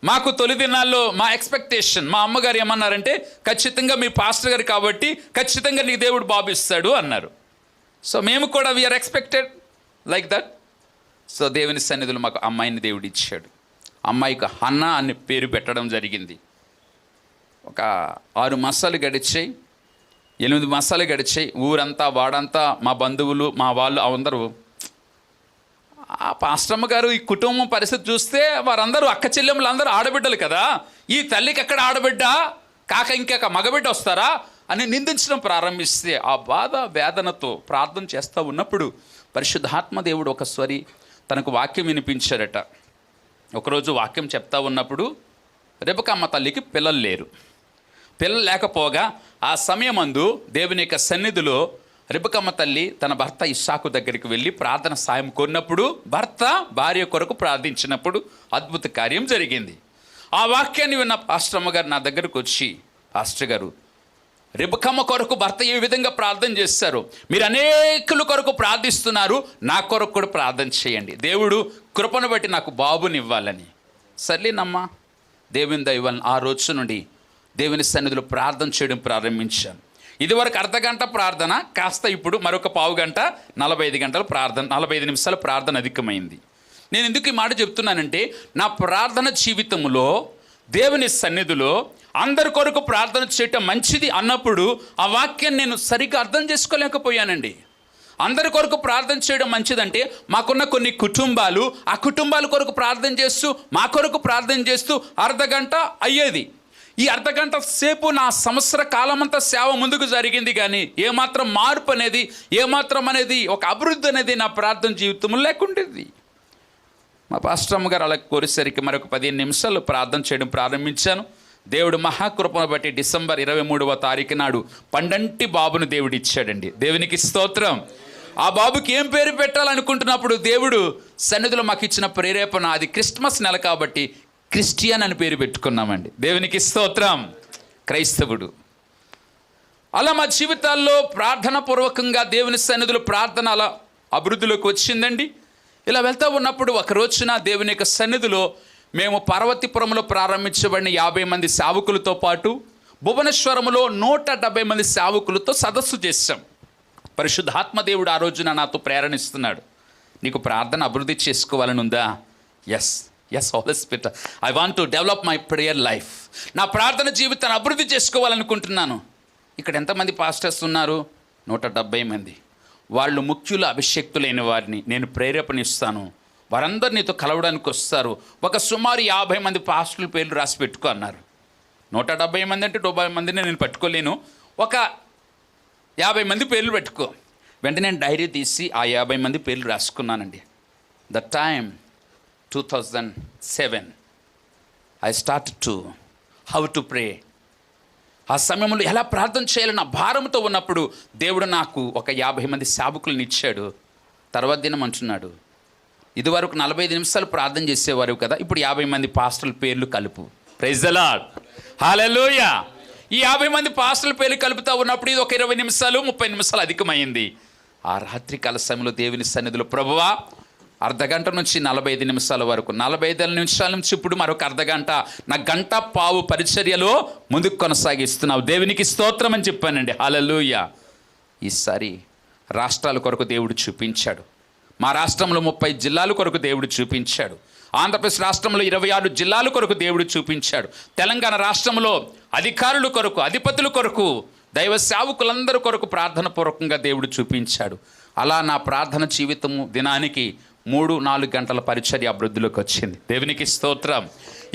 మాకు తొలి దినాల్లో మా ఎక్స్పెక్టేషన్, మా అమ్మగారు ఏమన్నారంటే ఖచ్చితంగా మీ పాస్టర్ గారు కాబట్టి ఖచ్చితంగా నీకు దేవుడు బాబు ఇస్తాడు అన్నారు. సో మేము కూడా we are expected like that. So దేవుని సన్నిధిలో మాకు అమ్మాయిని దేవుడు ఇచ్చాడు. అమ్మాయికి హన్నా అని పేరు పెట్టడం జరిగింది. ఒక 6 మాసాలు గడిచాయి, 8 మాసాలు గడిచాయి. ఊరంతా వాడంతా మా బంధువులు మా వాళ్ళు అందరూ ఆ పాస్టమ్మ గారు ఈ కుటుంబం పరిస్థితి చూస్తే వారందరూ అక్క చెల్లెమ్మలు అందరూ ఆడబిడ్డలు కదా, ఈ తల్లికి ఎక్కడ ఆడబిడ్డ కాక ఇంకొక మగబిడ్డ వస్తారా అని నిందించడం ప్రారంభిస్తే ఆ బాధ వేదనతో ప్రార్థన చేస్తూ ఉన్నప్పుడు పరిశుద్ధాత్మ దేవుడు ఒకసారి తనకు వాక్యం వినిపించారట. ఒకరోజు వాక్యం చెప్తా ఉన్నప్పుడు రెబెక్కమ్మ తల్లికి పిల్లలు లేరు. పిల్లలు లేకపోగా ఆ సమయమందు దేవుని యొక్క సన్నిధిలో రెబెక్కమ్మ తల్లి తన భర్త ఇస్సాకు దగ్గరికి వెళ్ళి ప్రార్థన సాయం కోరినప్పుడు భర్త భార్య కొరకు ప్రార్థించినప్పుడు అద్భుత కార్యం జరిగింది. ఆ వాక్యాన్ని విన్న పాస్టర్ అమ్మగారు నా దగ్గరకు వచ్చి, పాస్టర్ గారు, రెబెక్కమ్మ కొరకు భర్త ఏ విధంగా ప్రార్థన చేస్తారు, మీరు అనేకుల కొరకు ప్రార్థిస్తున్నారు, నా కొరకు కూడా ప్రార్థన చేయండి, దేవుడు కృపను బట్టి నాకు బాబుని ఇవ్వాలని. సర్లేనమ్మా, దేవుని దయ వలన ఆ రోజు నుండి దేవుని సన్నిధిలో ప్రార్థన చేయడం ప్రారంభించాను. ఇదివరకు అర్ధగంట ప్రార్థన కాస్త ఇప్పుడు మరొక పావు గంట 45 గంటల ప్రార్థన, 45 నిమిషాల ప్రార్థన అధికమైంది. నేను ఎందుకు ఈ మాట చెప్తున్నానంటే నా ప్రార్థన జీవితంలో దేవుని సన్నిధిలో అందరి కొరకు ప్రార్థన చేయటం మంచిది అన్నప్పుడు ఆ వాక్యాన్ని నేను సరిగ్గా అర్థం చేసుకోలేకపోయానండి. అందరి కొరకు ప్రార్థన చేయడం మంచిదంటే మాకున్న కొన్ని కుటుంబాలు ఆ కుటుంబాల కొరకు ప్రార్థన చేస్తూ మా కొరకు ప్రార్థన చేస్తూ అర్ధగంట అయ్యేది. ఈ అర్ధగంట సేపు నా సంవత్సర కాలమంతా సేవ ముందుకు జరిగింది, కానీ ఏమాత్రం మార్పు అనేది అనేది ఒక అభివృద్ధి అనేది నా ప్రార్థన జీవితంలో లేకుండేది. మా పాస్టర్ అమ్మగారు అలా కోరేసరికి మరొక 15 నిమిషాలు ప్రార్థన చేయడం ప్రారంభించాను. దేవుడు మహాకృపను బట్టి డిసెంబర్ 23వ తారీఖు నాడు పండంటి బాబును దేవుడు ఇచ్చాడండి. దేవునికి స్తోత్రం. ఆ బాబుకి ఏం పేరు పెట్టాలనుకుంటున్నప్పుడు దేవుడు సన్నిధిలో మాకు ఇచ్చిన ప్రేరేపణ, అది క్రిస్మస్ నెల కాబట్టి క్రిస్టియన్ అని పేరు పెట్టుకున్నామండి. దేవునికి స్తోత్రం. క్రైస్తవుడు. అలా మా జీవితాల్లో ప్రార్థన పూర్వకంగా దేవుని సన్నిధిలో ప్రార్థన అలా అభివృద్ధిలోకి వచ్చిందండి. ఇలా వెళ్తూ ఉన్నప్పుడు ఒక రోజున దేవుని యొక్క సన్నిధిలో మేము పార్వతీపురంలో ప్రారంభించబడిన 50 మంది సేవకులతో పాటు భువనేశ్వరంలో 170 మంది సేవకులతో సదస్సు చేశాం. పరిశుద్ధాత్మదేవుడు ఆ రోజున నాతో ప్రేరణిస్తున్నాడు, నీకు ప్రార్థన అభివృద్ధి చేసుకోవాలని ఉందా? Yes, yes holy spirit, I want to develop my prayer life. నా ప్రార్థన జీవితాన్ని అభివృద్ధి చేసుకోవాలనుకుంటున్నాను. ఇక్కడ ఎంతమంది పాస్టర్స్ ఉన్నారు? 170 మంది. వాళ్ళు ముఖ్యులు, అభిషేక్తులైన వారిని నేను ప్రేరేపణిస్తాను. వారందరూ నీతో కలవడానికి వస్తారు. ఒక సుమారు 50 మంది పాస్టర్ల పేర్లు రాసి పెట్టుకో అన్నారు. 170 మంది అంటే 90 మందిని నేను పట్టుకోలేను. ఒక 50 మంది పేర్లు పెట్టుకో. వెంటనే నేను డైరీ తీసి ఆ 50 మంది పేర్లు రాసుకున్నానండి. The time 2007 I start to how to pray. ఆ సమయంలో ఎలా ప్రార్థన చేయాలని నా భారంతో ఉన్నప్పుడు దేవుడు నాకు ఒక 50 మంది సేవకులను ఇచ్చాడు. తర్వాత దినం అంటున్నాడు, ఇదివరకు 45 నిమిషాలు ప్రార్థన చేసేవారు కదా, ఇప్పుడు 50 మంది పాస్టర్ల పేర్లు కలుపు. ప్రైజ్ ద లార్డ్, హల్లెలూయా. ఈ 50 మంది పాస్టర్ల పేర్లు కలుపుతూ ఉన్నప్పుడు ఇది ఒక 20 నిమిషాలు 30 నిమిషాలు అధికమైంది. ఆ రాత్రి కాల సమయంలో దేవుని సన్నిధిలో, ప్రభువా అర్ధగంట నుంచి 45 నిమిషాల వరకు, 45 నిమిషాల నుంచి ఇప్పుడు మరొక అర్ధగంట, నా గంట పావు పరిచర్యలో ముందుకు కొనసాగిస్తున్నావు, దేవునికి స్తోత్రం అని చెప్పానండి. హల్లెలూయా. ఈసారి రాష్ట్రాల కొరకు దేవుడు చూపించాడు. మా రాష్ట్రంలో 30 జిల్లాల కొరకు దేవుడు చూపించాడు. ఆంధ్రప్రదేశ్ రాష్ట్రంలో 26 జిల్లాల కొరకు దేవుడు చూపించాడు. తెలంగాణ రాష్ట్రంలో అధికారుల కొరకు, అధిపతుల కొరకు, దైవ సేవకులందరి కొరకు ప్రార్థన పూర్వకంగా దేవుడు చూపించాడు. అలా నా ప్రార్థన జీవితము దినానికి 3-4 గంటల పరిచర్య అభివృద్ధిలోకి వచ్చింది. దేవునికి స్తోత్రం.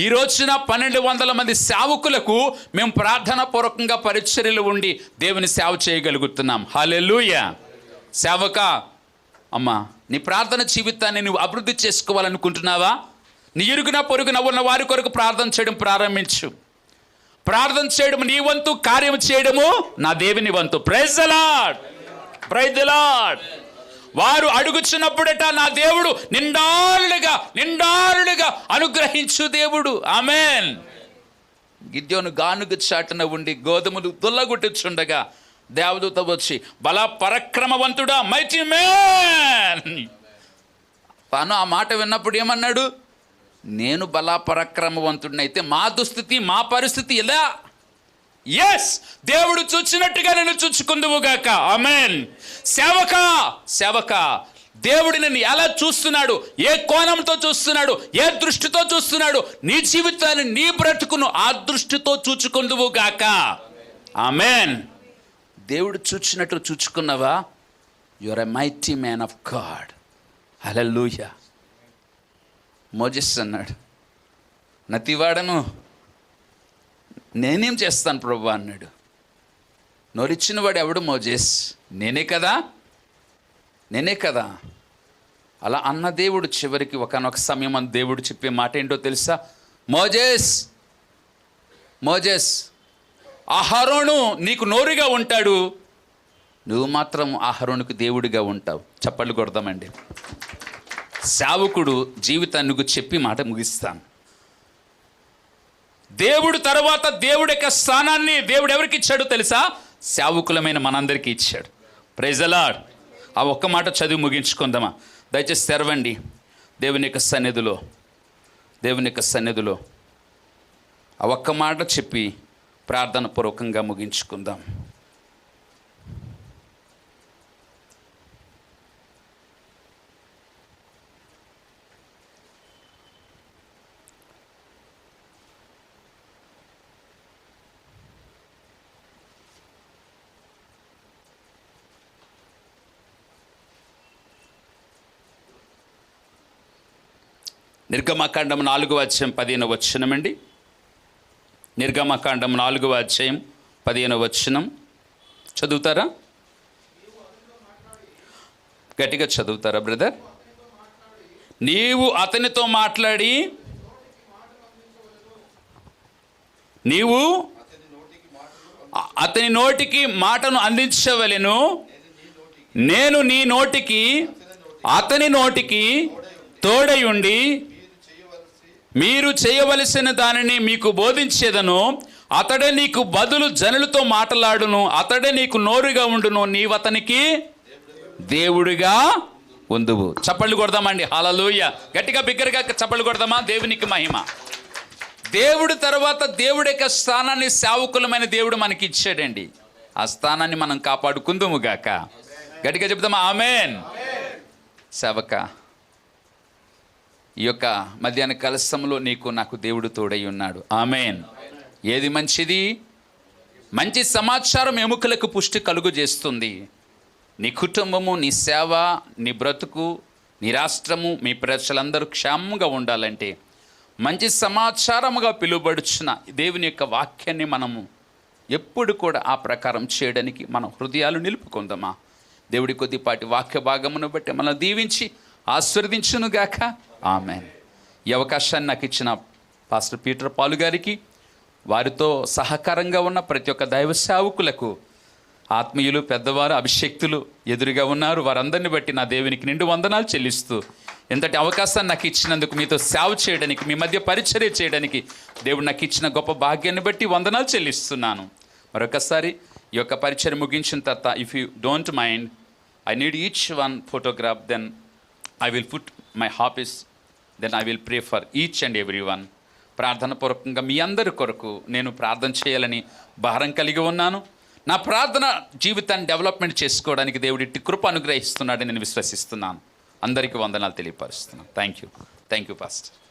ఈ రోజున 1200 మంది సేవకులకు మేము ప్రార్థన పూర్వకంగా పరిచర్యలు ఉండి దేవుని సేవ చేయగలుగుతున్నాం. హల్లెలూయా. సేవక అమ్మా, నీ ప్రార్థన జీవితాన్ని నువ్వు అభివృద్ధి చేసుకోవాలనుకుంటున్నావా? నీ ఇరుగున పొరుగున ఉన్న వారి కొరకు ప్రార్థన చేయడం ప్రారంభించు. ప్రార్థన చేయడం నీ వంతు, కార్యం చేయడము నా దేవుని వంతు. Praise the Lord, praise the Lord. వారు అడుగుచున్నప్పుడట నా దేవుడు నిండారులుగా అనుగ్రహించు దేవుడు. ఆమేన్. గిద్యోను గానుగ చాటున ఉండి గోధుమలు దుల్లగొట్టుచుండగా దేవదూత వచ్చి, బల పరాక్రమవంతుడా, మైటీ మ్యాన్. తాను ఆ మాట విన్నప్పుడు ఏమన్నాడు? నేను బల పరాక్రమవంతుడినైతే మా దుస్థితి, మా పరిస్థితి ఎలా? ఎస్, దేవుడు చూచినట్టుగా నేను చూచుకుందువుగాక. ఆమేన్. సేవక దేవుడు నిన్ను ఎలా చూస్తున్నాడు, ఏ కోణంతో చూస్తున్నాడు, ఏ దృష్టితో చూస్తున్నాడు, నీ జీవితాన్ని, నీ బ్రతుకును ఆ దృష్టితో చూచుకుందువుగాక. ఆమేన్. దేవుడు చూచినట్లు చూచుకున్నావా? You are a mighty man of God. Hallelujah. Moses అన్నాడు, నతివాడను నేనేం చేస్తాను ప్రభు అన్నాడు. నోరిచ్చిన వాడు ఎవడు? మోజెస్. నేనే కదా. అలా అన్న దేవుడు చివరికి ఒకనొక సమయం అని దేవుడు చెప్పే మాట ఏంటో తెలుసా? మోజెస్, అహరోను నీకు నోరుగా ఉంటాడు, నువ్వు మాత్రం అహరోనుకు దేవుడిగా ఉంటావు. చప్పట్లు కొడదామండి. సేవకుడు జీవితాన్ని చెప్పి మాట ముగిస్తాను. దేవుడు తర్వాత దేవుడి యొక్క స్థానాన్ని దేవుడు ఎవరికి ఇచ్చాడు తెలుసా? సేవకులమైన మనందరికీ ఇచ్చాడు. Praise the Lord. ఆ ఒక్క మాట చదివి ముగించుకుందామా? దయచేసి తెరవండి. దేవుని యొక్క సన్నిధిలో ఆ ఒక్క మాట చెప్పి ప్రార్థన పూర్వకంగా ముగించుకుందాం. నిర్గమకాండం 4వ అధ్యాయం 15వ వచనమండి. నిర్గమకాండం 4వ అధ్యాయం 15వ వచనం చదువుతారా? గట్టిగా చదువుతారా బ్రదర్? నీవు అతనితో మాట్లాడి అతని నోటికి మాటను అందించవలెను. నేను నీ నోటికి అతని నోటికి తోడయుండి మీరు చేయవలసిన దానిని మీకు బోధించేదను. అతడే నీకు బదులు జనులతో మాట్లాడును, అతడే నీకు నోరుగా ఉండును, నీవతనికి దేవుడిగా ఉందువు. చప్పళ్ళు కొడదామండి. హల్లెలూయా. గట్టిగా బిగ్గరగా చప్పళ్ళు కొడదామా? దేవునికి మహిమ. దేవుడి తర్వాత దేవుడి యొక్క స్థానాన్ని సేవకులమైన దేవుడు మనకి ఇచ్చాడండి. ఆ స్థానాన్ని మనం కాపాడుకుందుము గాక. గట్టిగా చెప్దామా? ఆమేన్. సేవక ఈ యొక్క మధ్యాహ్న కాల సమయంలో నీకు నాకు దేవుడు తోడై ఉన్నాడు. ఆమేన్. ఏది మంచిది? మంచి సమాచారం ఎముకలకు పుష్టి కలుగు చేస్తుంది. నీ కుటుంబము, నీ సేవ, నీ బ్రతుకు, నీ రాష్ట్రము, మీ ప్రజలందరూ క్షేమంగా ఉండాలంటే మంచి సమాచారముగా పిలువబడుచున్న దేవుని యొక్క వాక్యాన్ని మనము ఎప్పుడు కూడా ఆ ప్రకారం చేయడానికి మన హృదయాలు నిలుపుకుందామా. దేవుడి కొద్దిపాటి వాక్య భాగమును బట్టి మనం దీవించి ఆశీర్వదించునుగాక. ఆమేన్. ఈ అవకాశాన్ని నాకు ఇచ్చిన పాస్టర్ పీటర్ పాలు గారికి, వారితో సహకారంగా ఉన్న ప్రతి ఒక్క దైవ సేవకులకు, ఆత్మీయులు, పెద్దవారు, అభిషేక్తులు ఎదురుగా ఉన్నారు, వారందరిని బట్టి నా దేవునికి నిండు వందనాలు చెల్లిస్తూ, ఎంతటి అవకాశాన్ని నాకు ఇచ్చినందుకు, మీతో సేవ చేయడానికి, మీ మధ్య పరిచర్య చేయడానికి దేవుడు నాకు ఇచ్చిన గొప్ప భాగ్యాన్ని బట్టి వందనాలు చెల్లిస్తున్నాను. మరొకసారి ఈ యొక్క పరిచర్య ముగించిన తర్వాత, if you don't mind, I need each one photograph, then I will put my copies, then I will pray for each and every one. ప్రార్థన పూర్వకంగా మీ అందరి కొరకు నేను ప్రార్థన చేయాలని భారం కలిగి ఉన్నాను. నా ప్రార్థన జీవితాన్ని డెవలప్మెంట్ చేసుకోవడానికి దేవుడి కృప అనుగ్రహిస్తున్నాడని నేను విశ్వసిస్తున్నాను. అందరికీ వందనాలు తెలియపరుస్తున్నాను. Thank you pastor.